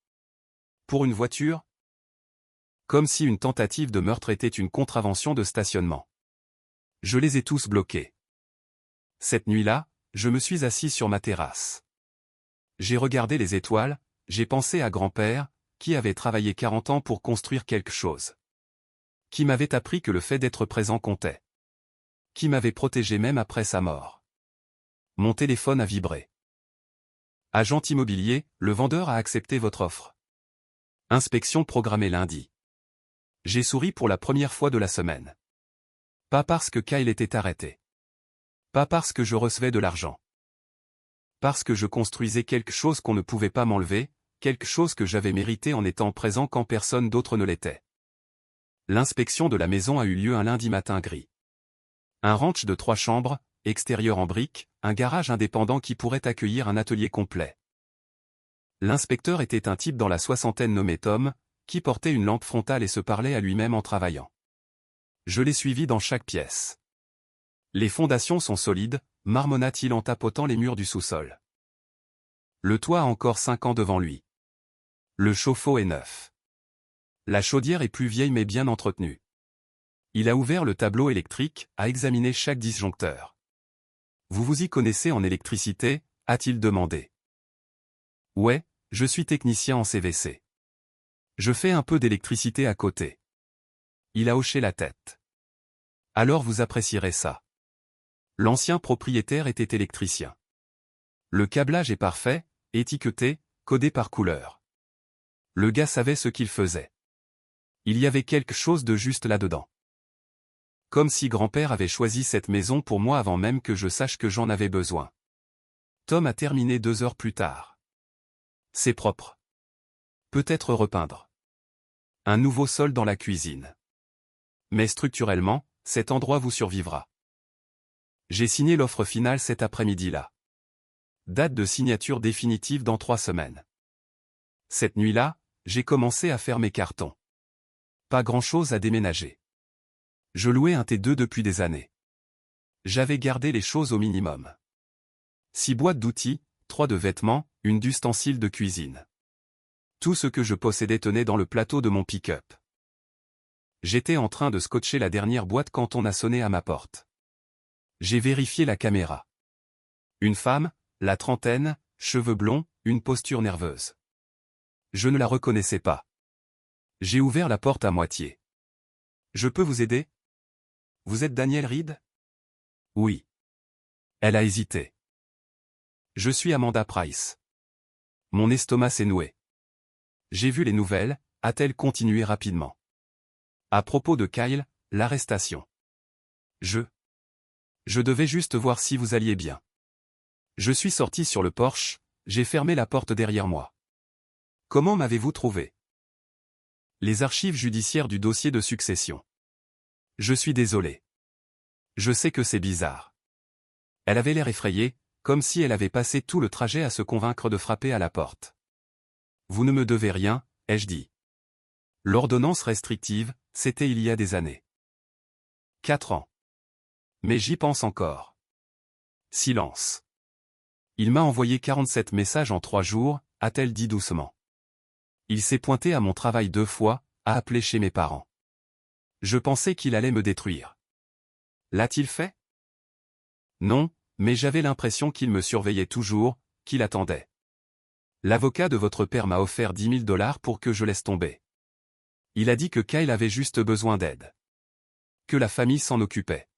Pour une voiture? Comme si une tentative de meurtre était une contravention de stationnement. Je les ai tous bloqués. Cette nuit-là, je me suis assis sur ma terrasse. J'ai regardé les étoiles, j'ai pensé à grand-père, qui avait travaillé 40 ans pour construire quelque chose. Qui m'avait appris que le fait d'être présent comptait. Qui m'avait protégé même après sa mort. Mon téléphone a vibré. Agent immobilier, le vendeur a accepté votre offre. Inspection programmée lundi. J'ai souri pour la première fois de la semaine. Pas parce que Kyle était arrêté. Pas parce que je recevais de l'argent. Parce que je construisais quelque chose qu'on ne pouvait pas m'enlever, quelque chose que j'avais mérité en étant présent quand personne d'autre ne l'était. L'inspection de la maison a eu lieu un lundi matin gris. Un ranch de 3 chambres, extérieur en briques, un garage indépendant qui pourrait accueillir un atelier complet. L'inspecteur était un type dans la soixantaine nommé Tom, qui portait une lampe frontale et se parlait à lui-même en travaillant. Je l'ai suivi dans chaque pièce. Les fondations sont solides, marmonna-t-il en tapotant les murs du sous-sol. Le toit a encore 5 ans devant lui. Le chauffe-eau est neuf. La chaudière est plus vieille mais bien entretenue. Il a ouvert le tableau électrique, a examiné chaque disjoncteur. Vous vous y connaissez en électricité, a-t-il demandé. Ouais, je suis technicien en CVC. Je fais un peu d'électricité à côté. Il a hoché la tête. Alors vous apprécierez ça. L'ancien propriétaire était électricien. Le câblage est parfait, étiqueté, codé par couleur. Le gars savait ce qu'il faisait. Il y avait quelque chose de juste là-dedans. Comme si grand-père avait choisi cette maison pour moi avant même que je sache que j'en avais besoin. Tom a terminé 2 heures plus tard. C'est propre. Peut-être repeindre. Un nouveau sol dans la cuisine. Mais structurellement, cet endroit vous survivra. J'ai signé l'offre finale cet après-midi-là. Date de signature définitive dans 3 semaines. Cette nuit-là, j'ai commencé à faire mes cartons. Pas grand-chose à déménager. Je louais un T2 depuis des années. J'avais gardé les choses au minimum. 6 boîtes d'outils, 3 de vêtements, une d'ustensiles de cuisine. Tout ce que je possédais tenait dans le plateau de mon pick-up. J'étais en train de scotcher la dernière boîte quand on a sonné à ma porte. J'ai vérifié la caméra. Une femme, la trentaine, cheveux blonds, une posture nerveuse. Je ne la reconnaissais pas. J'ai ouvert la porte à moitié. Je peux vous aider? Vous êtes Daniel Reed? Oui. Elle a hésité. Je suis Amanda Price. Mon estomac s'est noué. J'ai vu les nouvelles, a-t-elle continué rapidement. À propos de Kyle, l'arrestation. Je devais juste voir si vous alliez bien. Je suis sorti sur le porche, j'ai fermé la porte derrière moi. Comment m'avez-vous trouvé? Les archives judiciaires du dossier de succession. Je suis désolé. Je sais que c'est bizarre. Elle avait l'air effrayée, comme si elle avait passé tout le trajet à se convaincre de frapper à la porte. Vous ne me devez rien, ai-je dit. L'ordonnance restrictive, c'était il y a des années. 4 ans. Mais j'y pense encore. Silence. Il m'a envoyé 47 messages en 3 jours, a-t-elle dit doucement. Il s'est pointé à mon travail 2 fois, a appelé chez mes parents. Je pensais qu'il allait me détruire. L'a-t-il fait? Non, mais j'avais l'impression qu'il me surveillait toujours, qu'il attendait. L'avocat de votre père m'a offert 10 000 $ pour que je laisse tomber. Il a dit que Kyle avait juste besoin d'aide. Que la famille s'en occupait.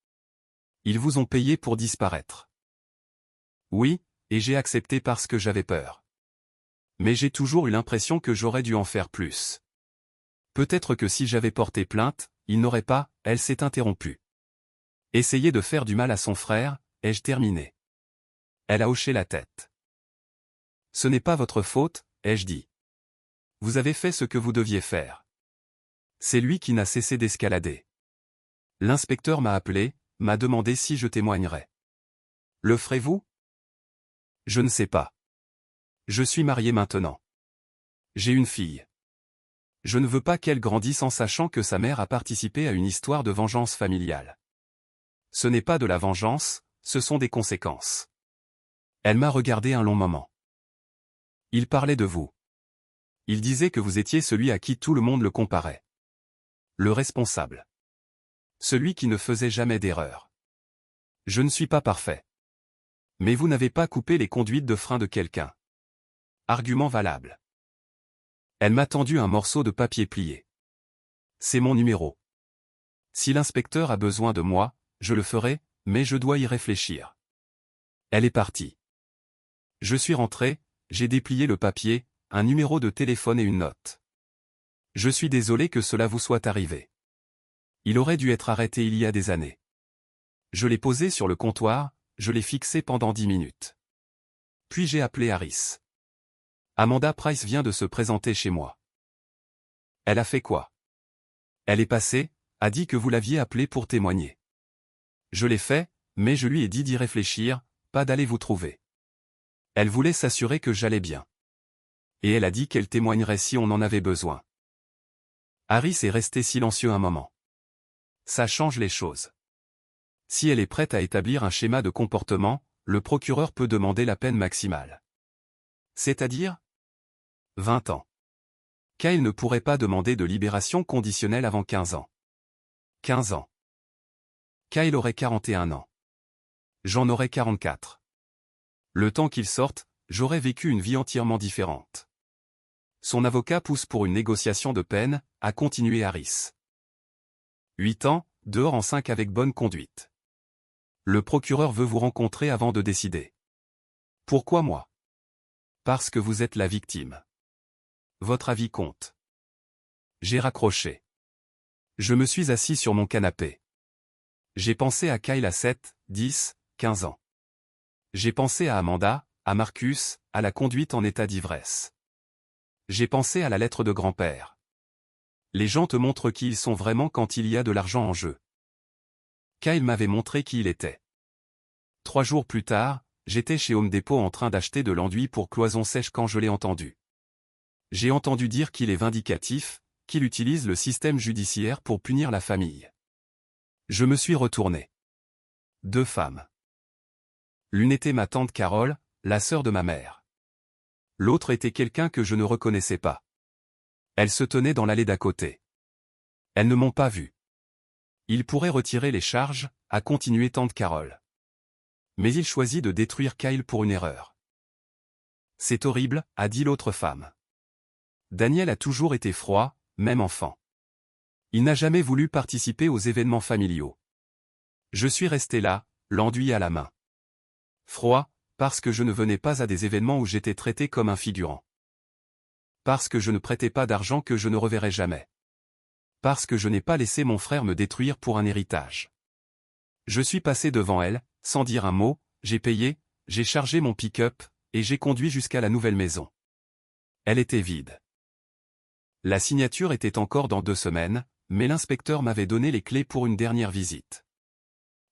Ils vous ont payé pour disparaître. Oui, et j'ai accepté parce que j'avais peur. Mais j'ai toujours eu l'impression que j'aurais dû en faire plus. Peut-être que si j'avais porté plainte, il n'aurait pas, elle s'est interrompue. Essayer de faire du mal à son frère, ai-je terminé. Elle a hoché la tête. Ce n'est pas votre faute, ai-je dit. Vous avez fait ce que vous deviez faire. C'est lui qui n'a cessé d'escalader. L'inspecteur m'a appelé, m'a demandé si je témoignerais. Le ferez-vous? Je ne sais pas. Je suis marié maintenant. J'ai une fille. Je ne veux pas qu'elle grandisse en sachant que sa mère a participé à une histoire de vengeance familiale. Ce n'est pas de la vengeance, ce sont des conséquences. Elle m'a regardé un long moment. Il parlait de vous. Il disait que vous étiez celui à qui tout le monde le comparait. Le responsable. Celui qui ne faisait jamais d'erreur. Je ne suis pas parfait. Mais vous n'avez pas coupé les conduites de frein de quelqu'un. Argument valable. Elle m'a tendu un morceau de papier plié. C'est mon numéro. Si l'inspecteur a besoin de moi, je le ferai, mais je dois y réfléchir. Elle est partie. Je suis rentré, j'ai déplié le papier, un numéro de téléphone et une note. Je suis désolé que cela vous soit arrivé. Il aurait dû être arrêté il y a des années. Je l'ai posé sur le comptoir, je l'ai fixé pendant 10 minutes. Puis j'ai appelé Harris. Amanda Price vient de se présenter chez moi. Elle a fait quoi? Elle est passée, a dit que vous l'aviez appelée pour témoigner. Je l'ai fait, mais je lui ai dit d'y réfléchir, pas d'aller vous trouver. Elle voulait s'assurer que j'allais bien. Et elle a dit qu'elle témoignerait si on en avait besoin. Harris est resté silencieux un moment. Ça change les choses. Si elle est prête à établir un schéma de comportement, le procureur peut demander la peine maximale. C'est-à-dire 20 ans. Kyle ne pourrait pas demander de libération conditionnelle avant 15 ans. 15 ans. Kyle aurait 41 ans. J'en aurais 44. Le temps qu'il sorte, j'aurais vécu une vie entièrement différente. Son avocat pousse pour une négociation de peine, a continué Harris. 8 ans, dehors en 5 avec bonne conduite. Le procureur veut vous rencontrer avant de décider. Pourquoi moi? Parce que vous êtes la victime. Votre avis compte. J'ai raccroché. Je me suis assis sur mon canapé. J'ai pensé à Kyle à 7, 10, 15 ans. J'ai pensé à Amanda, à Marcus, à la conduite en état d'ivresse. J'ai pensé à la lettre de grand-père. Les gens te montrent qui ils sont vraiment quand il y a de l'argent en jeu. Kyle m'avait montré qui il était. 3 jours plus tard, j'étais chez Home Depot en train d'acheter de l'enduit pour cloison sèche quand je l'ai entendu. J'ai entendu dire qu'il est vindicatif, qu'il utilise le système judiciaire pour punir la famille. Je me suis retourné. 2 femmes. L'une était ma tante Carole, la sœur de ma mère. L'autre était quelqu'un que je ne reconnaissais pas. Elle se tenait dans l'allée d'à côté. Elles ne m'ont pas vu. Il pourrait retirer les charges, a continué tante Carole. Mais il choisit de détruire Kyle pour une erreur. C'est horrible, a dit l'autre femme. Daniel a toujours été froid, même enfant. Il n'a jamais voulu participer aux événements familiaux. Je suis resté là, l'enduit à la main. Froid, parce que je ne venais pas à des événements où j'étais traité comme un figurant. Parce que je ne prêtais pas d'argent que je ne reverrai jamais. Parce que je n'ai pas laissé mon frère me détruire pour un héritage. Je suis passé devant elle, sans dire un mot, j'ai payé, j'ai chargé mon pick-up, et j'ai conduit jusqu'à la nouvelle maison. Elle était vide. La signature était encore dans 2 semaines, mais l'inspecteur m'avait donné les clés pour une dernière visite.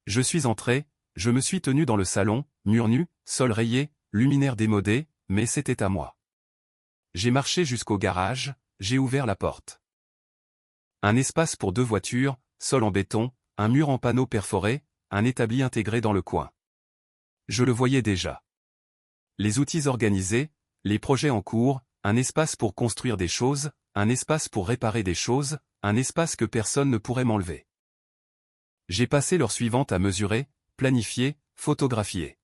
Je suis entré, je me suis tenu dans le salon, mur nu, sol rayé, luminaire démodé, mais c'était à moi. J'ai marché jusqu'au garage, j'ai ouvert la porte. Un espace pour 2 voitures, sol en béton, un mur en panneaux perforés, un établi intégré dans le coin. Je le voyais déjà. Les outils organisés, les projets en cours, un espace pour construire des choses, un espace pour réparer des choses, un espace que personne ne pourrait m'enlever. J'ai passé l'heure suivante à mesurer, planifier, photographier.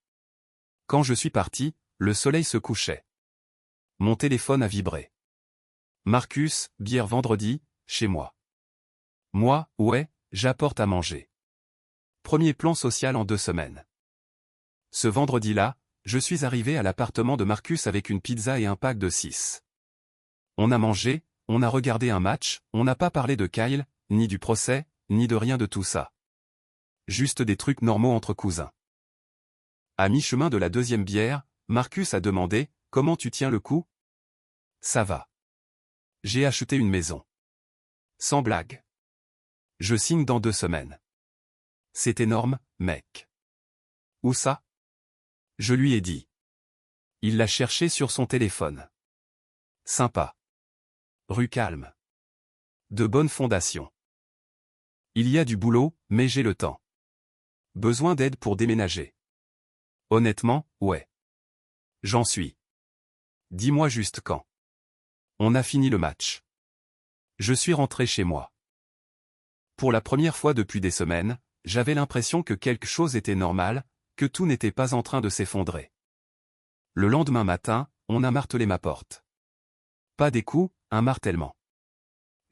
Quand je suis parti, le soleil se couchait. Mon téléphone a vibré. Marcus, bière vendredi, chez moi. Moi, ouais, j'apporte à manger. Premier plan social en 2 semaines. Ce vendredi-là, je suis arrivé à l'appartement de Marcus avec une pizza et un pack de 6. On a mangé, on a regardé un match, on n'a pas parlé de Kyle, ni du procès, ni de rien de tout ça. Juste des trucs normaux entre cousins. À mi-chemin de la 2e bière, Marcus a demandé « Comment tu tiens le coup ?»« Ça va. J'ai acheté une maison. » Sans blague. Je signe dans 2 semaines. C'est énorme, mec. Où ça? Je lui ai dit. Il l'a cherché sur son téléphone. Sympa. Rue calme. De bonnes fondations. Il y a du boulot, mais j'ai le temps. Besoin d'aide pour déménager. Honnêtement, ouais. J'en suis. Dis-moi juste quand. On a fini le match. Je suis rentré chez moi. Pour la première fois depuis des semaines, j'avais l'impression que quelque chose était normal, que tout n'était pas en train de s'effondrer. Le lendemain matin, on a martelé ma porte. Pas des coups, un martèlement.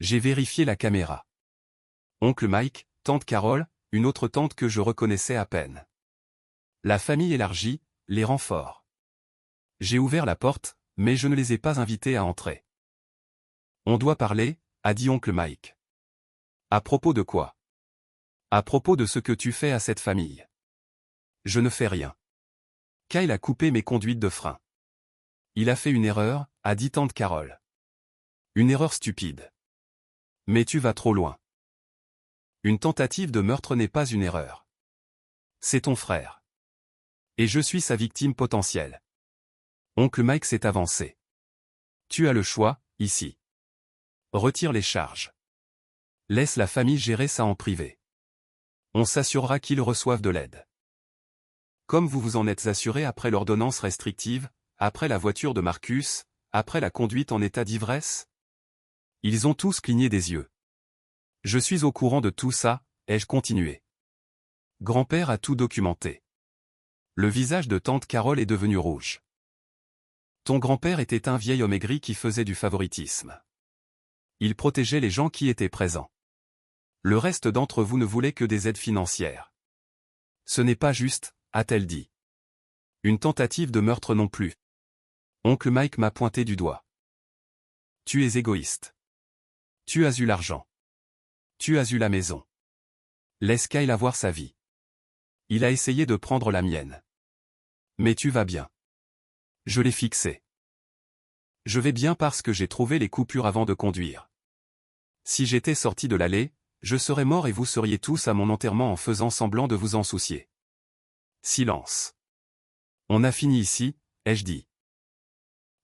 J'ai vérifié la caméra. Oncle Mike, tante Carole, une autre tante que je reconnaissais à peine. La famille élargie, les renforts. J'ai ouvert la porte, mais je ne les ai pas invités à entrer. On doit parler, a dit oncle Mike. À propos de quoi? À propos de ce que tu fais à cette famille. Je ne fais rien. Kyle a coupé mes conduites de frein. Il a fait une erreur, a dit tante Carole. Une erreur stupide. Mais tu vas trop loin. Une tentative de meurtre n'est pas une erreur. C'est ton frère. Et je suis sa victime potentielle. Oncle Mike s'est avancé. Tu as le choix, ici. Retire les charges. Laisse la famille gérer ça en privé. On s'assurera qu'ils reçoivent de l'aide. Comme vous vous en êtes assuré après l'ordonnance restrictive, après la voiture de Marcus, après la conduite en état d'ivresse? Ils ont tous cligné des yeux. Je suis au courant de tout ça, ai-je continué. Grand-père a tout documenté. Le visage de tante Carole est devenu rouge. Ton grand-père était un vieil homme aigri qui faisait du favoritisme. Il protégeait les gens qui étaient présents. Le reste d'entre vous ne voulait que des aides financières. Ce n'est pas juste, a-t-elle dit. Une tentative de meurtre non plus. Oncle Mike m'a pointé du doigt. Tu es égoïste. Tu as eu l'argent. Tu as eu la maison. Laisse Kyle avoir sa vie. Il a essayé de prendre la mienne. Mais tu vas bien. Je l'ai fixé. Je vais bien parce que j'ai trouvé les coupures avant de conduire. Si j'étais sorti de l'allée, je serais mort et vous seriez tous à mon enterrement en faisant semblant de vous en soucier. Silence. On a fini ici, ai-je dit.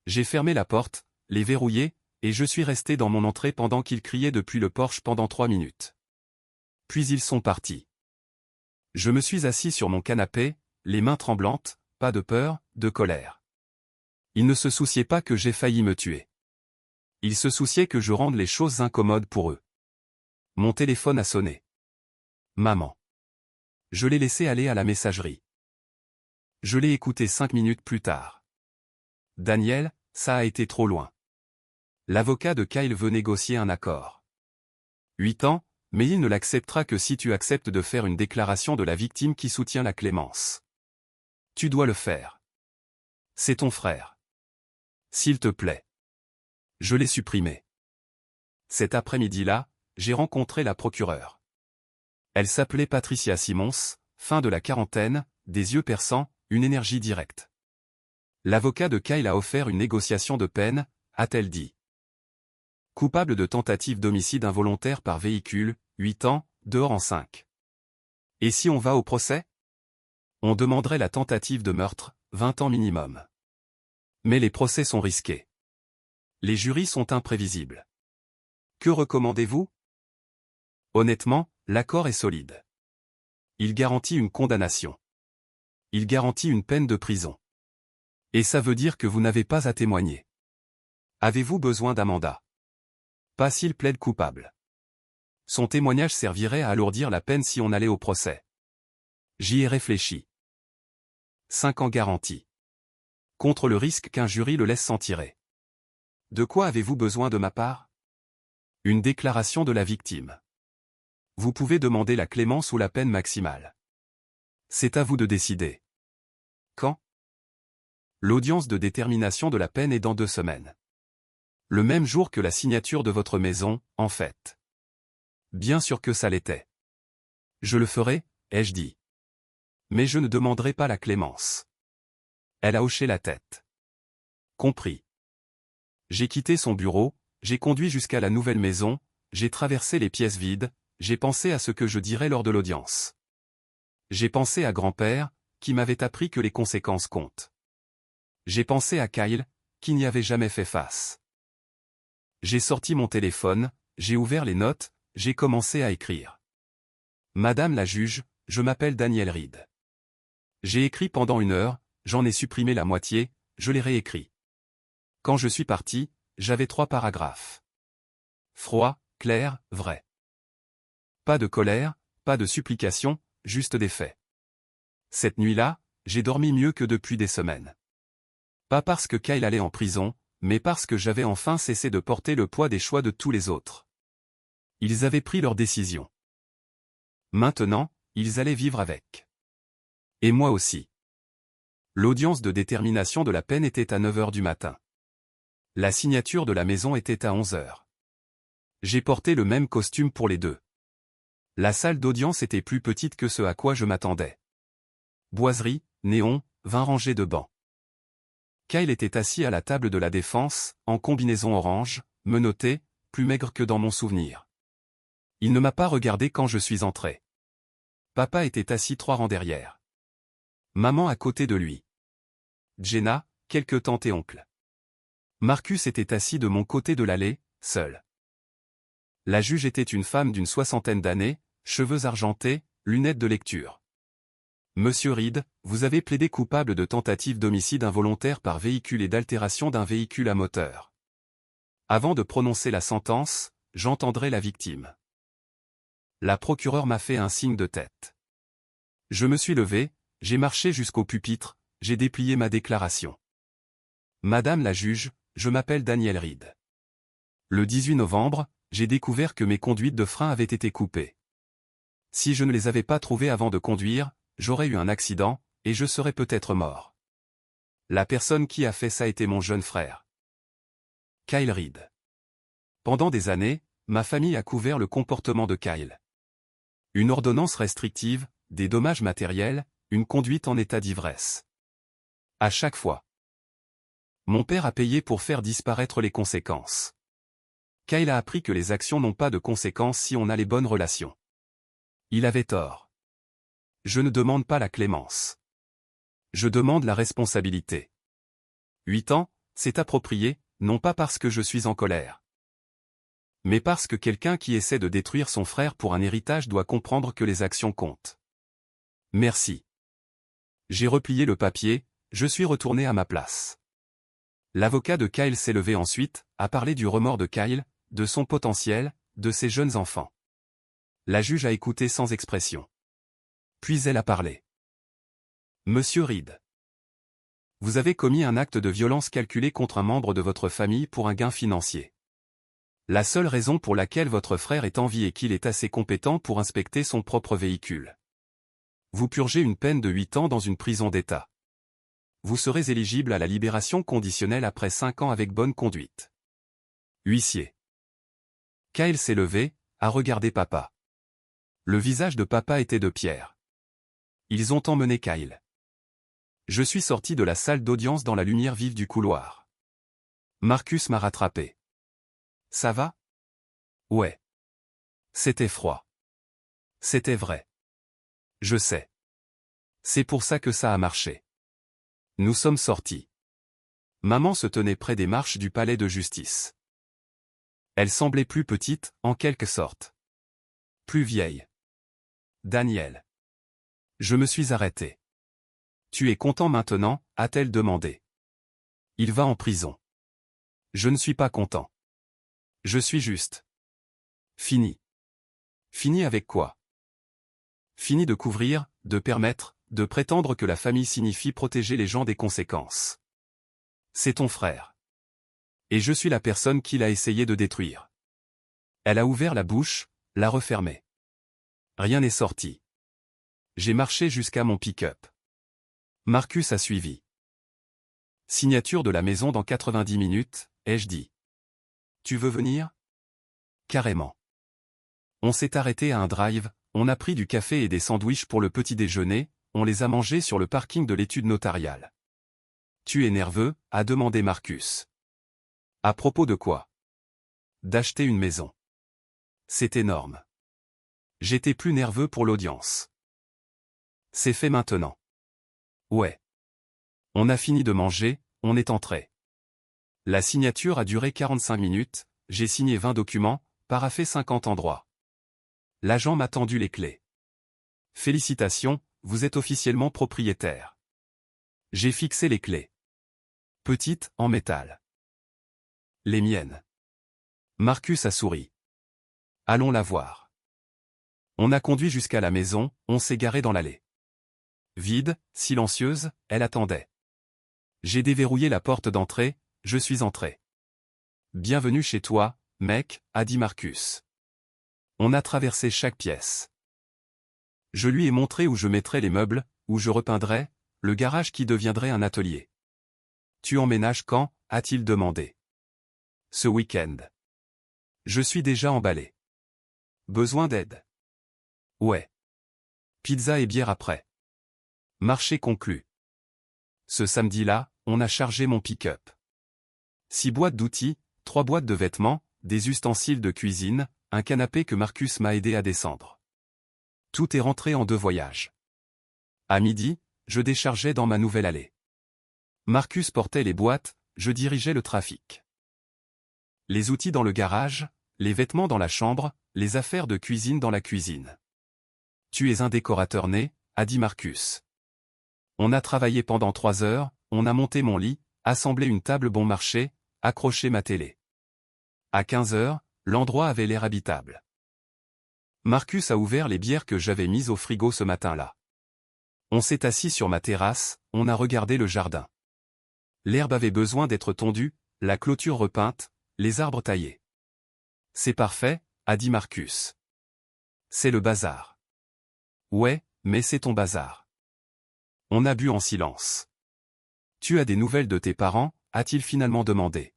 J'ai fermé la porte, les verrouillé, et je suis resté dans mon entrée pendant qu'ils criaient depuis le porche pendant 3 minutes. Puis ils sont partis. Je me suis assis sur mon canapé, les mains tremblantes, pas de peur, de colère. Ils ne se souciaient pas que j'ai failli me tuer. Ils se souciaient que je rende les choses incommodes pour eux. Mon téléphone a sonné. Maman. Je l'ai laissé aller à la messagerie. Je l'ai écouté 5 minutes plus tard. Daniel, ça a été trop loin. L'avocat de Kyle veut négocier un accord. 8 ans, mais il ne l'acceptera que si tu acceptes de faire une déclaration de la victime qui soutient la clémence. Tu dois le faire. C'est ton frère. S'il te plaît. Je l'ai supprimé. Cet après-midi-là, j'ai rencontré la procureure. Elle s'appelait Patricia Simons, fin de la quarantaine, des yeux perçants, une énergie directe. L'avocat de Kyle a offert une négociation de peine, a-t-elle dit. Coupable de tentative d'homicide involontaire par véhicule, 8 ans, dehors en 5. Et si on va au procès? On demanderait la tentative de meurtre, 20 ans minimum. Mais les procès sont risqués. Les jurys sont imprévisibles. Que recommandez-vous? Honnêtement, l'accord est solide. Il garantit une condamnation. Il garantit une peine de prison. Et ça veut dire que vous n'avez pas à témoigner. Avez-vous besoin d'un mandat? Pas s'il plaide coupable. Son témoignage servirait à alourdir la peine si on allait au procès. J'y ai réfléchi. 5 ans garantis. Contre le risque qu'un jury le laisse s'en tirer. De quoi avez-vous besoin de ma part? Une déclaration de la victime. Vous pouvez demander la clémence ou la peine maximale. C'est à vous de décider. Quand? L'audience de détermination de la peine est dans 2 semaines. Le même jour que la signature de votre maison, en fait. Bien sûr que ça l'était. Je le ferai, ai-je dit. Mais je ne demanderai pas la clémence. Elle a hoché la tête. Compris. J'ai quitté son bureau, j'ai conduit jusqu'à la nouvelle maison, j'ai traversé les pièces vides, j'ai pensé à ce que je dirais lors de l'audience. J'ai pensé à grand-père, qui m'avait appris que les conséquences comptent. J'ai pensé à Kyle, qui n'y avait jamais fait face. J'ai sorti mon téléphone, j'ai ouvert les notes, j'ai commencé à écrire. Madame la juge, je m'appelle Daniel Reed. J'ai écrit pendant 1 heure, j'en ai supprimé la moitié, je l'ai réécrit. Quand je suis parti, j'avais 3 paragraphes. Froid, clair, vrai. Pas de colère, pas de supplication, juste des faits. Cette nuit-là, j'ai dormi mieux que depuis des semaines. Pas parce que Kyle allait en prison, mais parce que j'avais enfin cessé de porter le poids des choix de tous les autres. Ils avaient pris leur décision. Maintenant, ils allaient vivre avec. Et moi aussi. L'audience de détermination de la peine était à 9 heures du matin. La signature de la maison était à 11 heures. J'ai porté le même costume pour les deux. La salle d'audience était plus petite que ce à quoi je m'attendais. Boiserie, néon, 20 rangées de bancs. Kyle était assis à la table de la défense, en combinaison orange, menotté, plus maigre que dans mon souvenir. Il ne m'a pas regardé quand je suis entré. Papa était assis 3 rangs derrière. Maman à côté de lui. Jenna, quelques tantes et oncles. Marcus était assis de mon côté de l'allée, seul. La juge était une femme d'une 60aine d'années, cheveux argentés, lunettes de lecture. Monsieur Reed, vous avez plaidé coupable de tentative d'homicide involontaire par véhicule et d'altération d'un véhicule à moteur. Avant de prononcer la sentence, j'entendrai la victime. La procureure m'a fait un signe de tête. Je me suis levé, j'ai marché jusqu'au pupitre, j'ai déplié ma déclaration. Madame la juge, je m'appelle Daniel Reed. Le 18 novembre, j'ai découvert que mes conduites de frein avaient été coupées. Si je ne les avais pas trouvées avant de conduire, j'aurais eu un accident, et je serais peut-être mort. La personne qui a fait ça était mon jeune frère. Kyle Reed. Pendant des années, ma famille a couvert le comportement de Kyle. Une ordonnance restrictive, des dommages matériels, une conduite en état d'ivresse. À chaque fois. Mon père a payé pour faire disparaître les conséquences. Kyle a appris que les actions n'ont pas de conséquences si on a les bonnes relations. Il avait tort. Je ne demande pas la clémence. Je demande la responsabilité. 8 ans, c'est approprié, non pas parce que je suis en colère. Mais parce que quelqu'un qui essaie de détruire son frère pour un héritage doit comprendre que les actions comptent. Merci. J'ai replié le papier, je suis retourné à ma place. L'avocat de Kyle s'est levé ensuite, a parlé du remords de Kyle, de son potentiel, de ses jeunes enfants. La juge a écouté sans expression. Puis elle a parlé. Monsieur Reed. Vous avez commis un acte de violence calculé contre un membre de votre famille pour un gain financier. La seule raison pour laquelle votre frère est en vie est qu'il est assez compétent pour inspecter son propre véhicule. Vous purgez une peine de 8 ans dans une prison d'État. Vous serez éligible à la libération conditionnelle après 5 ans avec bonne conduite. Huissier. Kyle s'est levé, a regardé papa. Le visage de papa était de pierre. Ils ont emmené Kyle. Je suis sorti de la salle d'audience dans la lumière vive du couloir. Marcus m'a rattrapé. Ça va? Ouais. C'était froid. C'était vrai. Je sais. C'est pour ça que ça a marché. Nous sommes sortis. Maman se tenait près des marches du palais de justice. Elle semblait plus petite, en quelque sorte. Plus vieille. Daniel. Je me suis arrêté. Tu es content maintenant, a-t-elle demandé. Il va en prison. Je ne suis pas content. Je suis juste. Fini. Fini avec quoi? Fini de couvrir, de permettre, de prétendre que la famille signifie protéger les gens des conséquences. C'est ton frère. Et je suis la personne qui l'a essayé de détruire. Elle a ouvert la bouche, l'a refermée. Rien n'est sorti. J'ai marché jusqu'à mon pick-up. Marcus a suivi. Signature de la maison dans 90 minutes, ai-je dit. Tu veux venir? Carrément. On s'est arrêté à un drive, on a pris du café et des sandwichs pour le petit déjeuner, on les a mangés sur le parking de l'étude notariale. Tu es nerveux, a demandé Marcus. À propos de quoi? D'acheter une maison. C'est énorme. J'étais plus nerveux pour l'audience. C'est fait maintenant. Ouais. On a fini de manger, on est entré. La signature a duré 45 minutes, j'ai signé 20 documents, paraphé 50 endroits. L'agent m'a tendu les clés. Félicitations, vous êtes officiellement propriétaire. J'ai fixé les clés. Petites, en métal. Les miennes. Marcus a souri. Allons la voir. On a conduit jusqu'à la maison, on s'est garé dans l'allée. Vide, silencieuse, elle attendait. J'ai déverrouillé la porte d'entrée, je suis entré. Bienvenue chez toi, mec, a dit Marcus. On a traversé chaque pièce. Je lui ai montré où je mettrais les meubles, où je repeindrais, le garage qui deviendrait un atelier. Tu emménages quand? A-t-il demandé. Ce week-end. Je suis déjà emballé. Besoin d'aide? Ouais. Pizza et bière après. Marché conclu. Ce samedi-là, on a chargé mon pick-up. 6 boîtes d'outils, 3 boîtes de vêtements, des ustensiles de cuisine, un canapé que Marcus m'a aidé à descendre. Tout est rentré en 2 voyages. À midi, je déchargeais dans ma nouvelle allée. Marcus portait les boîtes, je dirigeais le trafic. Les outils dans le garage, les vêtements dans la chambre, les affaires de cuisine dans la cuisine. Tu es un décorateur né, a dit Marcus. On a travaillé pendant 3 heures, on a monté mon lit, assemblé une table bon marché, accroché ma télé. À 15 heures, l'endroit avait l'air habitable. Marcus a ouvert les bières que j'avais mises au frigo ce matin-là. On s'est assis sur ma terrasse, on a regardé le jardin. L'herbe avait besoin d'être tondue, la clôture repeinte, les arbres taillés. C'est parfait, a dit Marcus. C'est le bazar. Ouais, mais c'est ton bazar. On a bu en silence. Tu as des nouvelles de tes parents, a-t-il finalement demandé.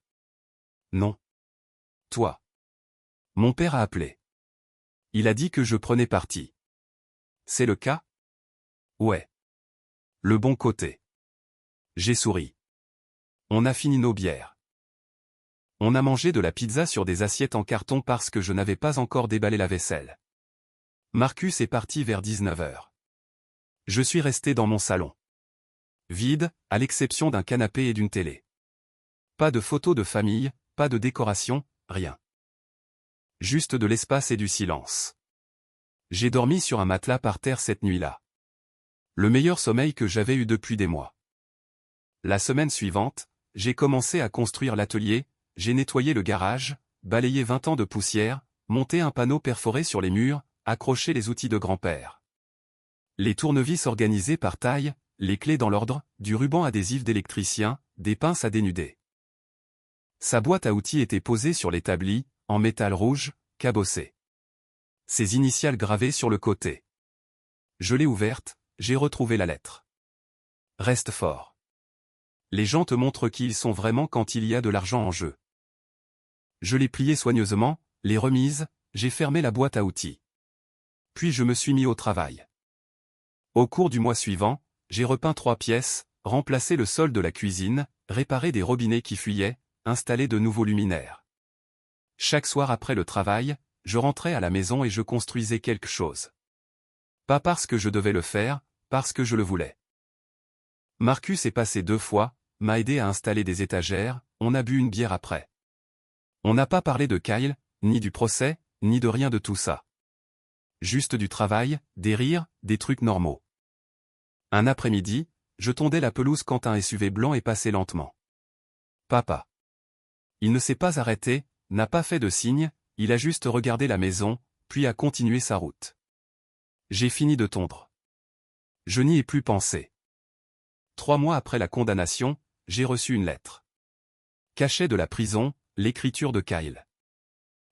Non. Toi. Mon père a appelé. Il a dit que je prenais parti. C'est le cas? Ouais. Le bon côté. J'ai souri. On a fini nos bières. On a mangé de la pizza sur des assiettes en carton parce que je n'avais pas encore déballé la vaisselle. Marcus est parti vers 19h. Je suis resté dans mon salon. Vide, à l'exception d'un canapé et d'une télé. Pas de photos de famille, pas de décoration, rien. Juste de l'espace et du silence. J'ai dormi sur un matelas par terre cette nuit-là. Le meilleur sommeil que j'avais eu depuis des mois. La semaine suivante, j'ai commencé à construire l'atelier, j'ai nettoyé le garage, balayé 20 ans de poussière, monté un panneau perforé sur les murs, accroché les outils de grand-père. Les tournevis organisés par taille, les clés dans l'ordre, du ruban adhésif d'électricien, des pinces à dénuder. Sa boîte à outils était posée sur l'établi, en métal rouge, cabossé. Ses initiales gravées sur le côté. Je l'ai ouverte, j'ai retrouvé la lettre. Reste fort. Les gens te montrent qui ils sont vraiment quand il y a de l'argent en jeu. Je l'ai pliée soigneusement, les remises, j'ai fermé la boîte à outils. Puis je me suis mis au travail. Au cours du mois suivant, j'ai repeint 3 pièces, remplacé le sol de la cuisine, réparé des robinets qui fuyaient, installé de nouveaux luminaires. Chaque soir après le travail, je rentrais à la maison et je construisais quelque chose. Pas parce que je devais le faire, parce que je le voulais. Marcus est passé 2 fois, m'a aidé à installer des étagères, on a bu une bière après. On n'a pas parlé de Kyle, ni du procès, ni de rien de tout ça. Juste du travail, des rires, des trucs normaux. Un après-midi, je tondais la pelouse quand un SUV blanc est passé lentement. Papa. Il ne s'est pas arrêté, n'a pas fait de signe, il a juste regardé la maison, puis a continué sa route. J'ai fini de tondre. Je n'y ai plus pensé. 3 mois après la condamnation, j'ai reçu une lettre. Cachet de la prison, l'écriture de Kyle.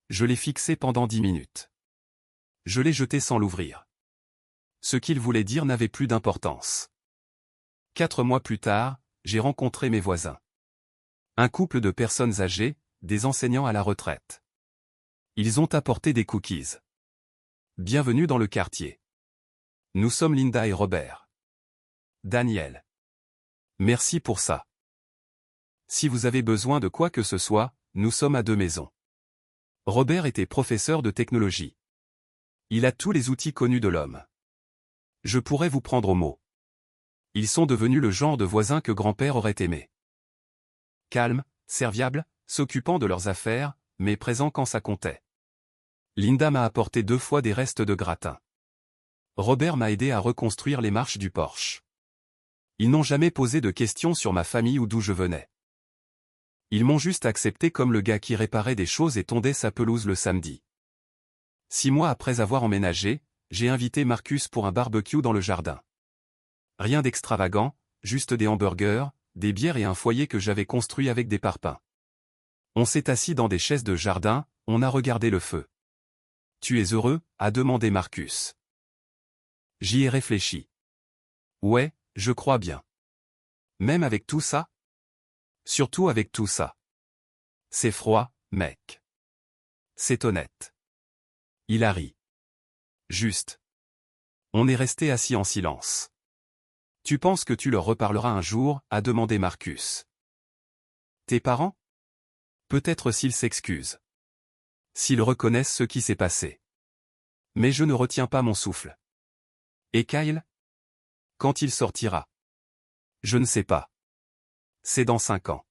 Je l'ai fixée pendant 10 minutes. Je l'ai jetée sans l'ouvrir. Ce qu'il voulait dire n'avait plus d'importance. 4 mois plus tard, j'ai rencontré mes voisins. Un couple de personnes âgées, des enseignants à la retraite. Ils ont apporté des cookies. Bienvenue dans le quartier. Nous sommes Linda et Robert. Daniel. Merci pour ça. Si vous avez besoin de quoi que ce soit, nous sommes à 2 maisons. Robert était professeur de technologie. Il a tous les outils connus de l'homme. Je pourrais vous prendre au mot. Ils sont devenus le genre de voisins que grand-père aurait aimé. Calme, serviable, s'occupant de leurs affaires, mais présent quand ça comptait. Linda m'a apporté 2 fois des restes de gratin. Robert m'a aidé à reconstruire les marches du porche. Ils n'ont jamais posé de questions sur ma famille ou d'où je venais. Ils m'ont juste accepté comme le gars qui réparait des choses et tondait sa pelouse le samedi. 6 mois après avoir emménagé, j'ai invité Marcus pour un barbecue dans le jardin. Rien d'extravagant, juste des hamburgers, des bières et un foyer que j'avais construit avec des parpaings. On s'est assis dans des chaises de jardin, on a regardé le feu. « Tu es heureux ?» a demandé Marcus. J'y ai réfléchi. Ouais, je crois bien. Même avec tout ça? Surtout avec tout ça. C'est froid, mec. C'est honnête. Il a ri. Juste. On est resté assis en silence. Tu penses que tu leur reparleras un jour? A demandé Marcus. Tes parents? Peut-être s'ils s'excusent. S'ils reconnaissent ce qui s'est passé. Mais je ne retiens pas mon souffle. Et Kyle? Quand il sortira? Je ne sais pas. C'est dans 5 ans.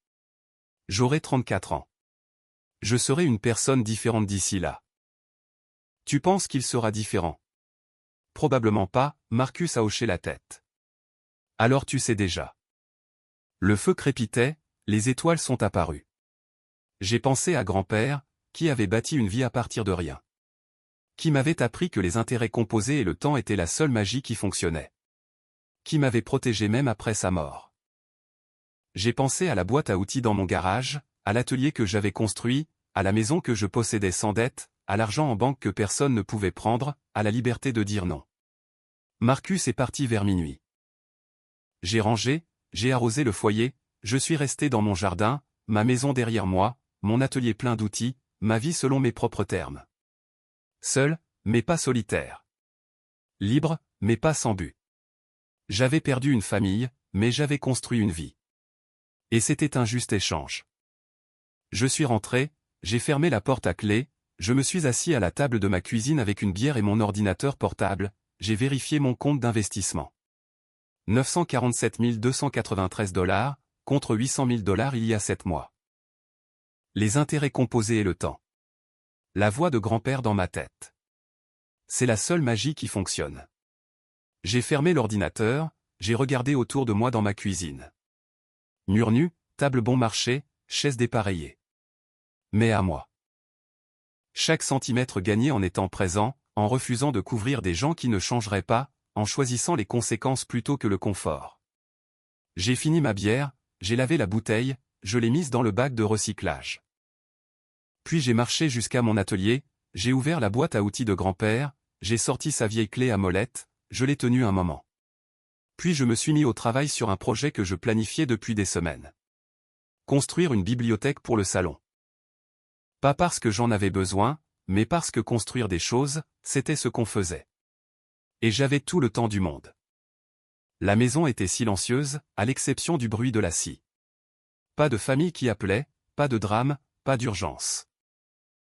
J'aurai 34 ans. Je serai une personne différente d'ici là. Tu penses qu'il sera différent? Probablement pas, Marcus a hoché la tête. Alors tu sais déjà. Le feu crépitait, les étoiles sont apparues. J'ai pensé à grand-père, qui avait bâti une vie à partir de rien. Qui m'avait appris que les intérêts composés et le temps étaient la seule magie qui fonctionnait. Qui m'avait protégé même après sa mort. J'ai pensé à la boîte à outils dans mon garage, à l'atelier que j'avais construit, à la maison que je possédais sans dette, à l'argent en banque que personne ne pouvait prendre, à la liberté de dire non. Marcus est parti vers minuit. J'ai rangé, j'ai arrosé le foyer, je suis resté dans mon jardin, ma maison derrière moi, mon atelier plein d'outils, ma vie selon mes propres termes. Seul, mais pas solitaire. Libre, mais pas sans but. J'avais perdu une famille, mais j'avais construit une vie. Et c'était un juste échange. Je suis rentré, j'ai fermé la porte à clé, je me suis assis à la table de ma cuisine avec une bière et mon ordinateur portable, j'ai vérifié mon compte d'investissement. 947 293 $, contre 800 000 $ il y a 7 mois. Les intérêts composés et le temps. La voix de grand-père dans ma tête. C'est la seule magie qui fonctionne. J'ai fermé l'ordinateur, j'ai regardé autour de moi dans ma cuisine. Mur nu, table bon marché, chaise dépareillée. Mais à moi. Chaque centimètre gagné en étant présent, en refusant de couvrir des gens qui ne changeraient pas, en choisissant les conséquences plutôt que le confort. J'ai fini ma bière, j'ai lavé la bouteille, je l'ai mise dans le bac de recyclage. Puis j'ai marché jusqu'à mon atelier, j'ai ouvert la boîte à outils de grand-père, j'ai sorti sa vieille clé à molette, je l'ai tenue un moment. Puis je me suis mis au travail sur un projet que je planifiais depuis des semaines. Construire une bibliothèque pour le salon. Pas parce que j'en avais besoin, mais parce que construire des choses, c'était ce qu'on faisait. Et j'avais tout le temps du monde. La maison était silencieuse, à l'exception du bruit de la scie. Pas de famille qui appelait, pas de drame, pas d'urgence.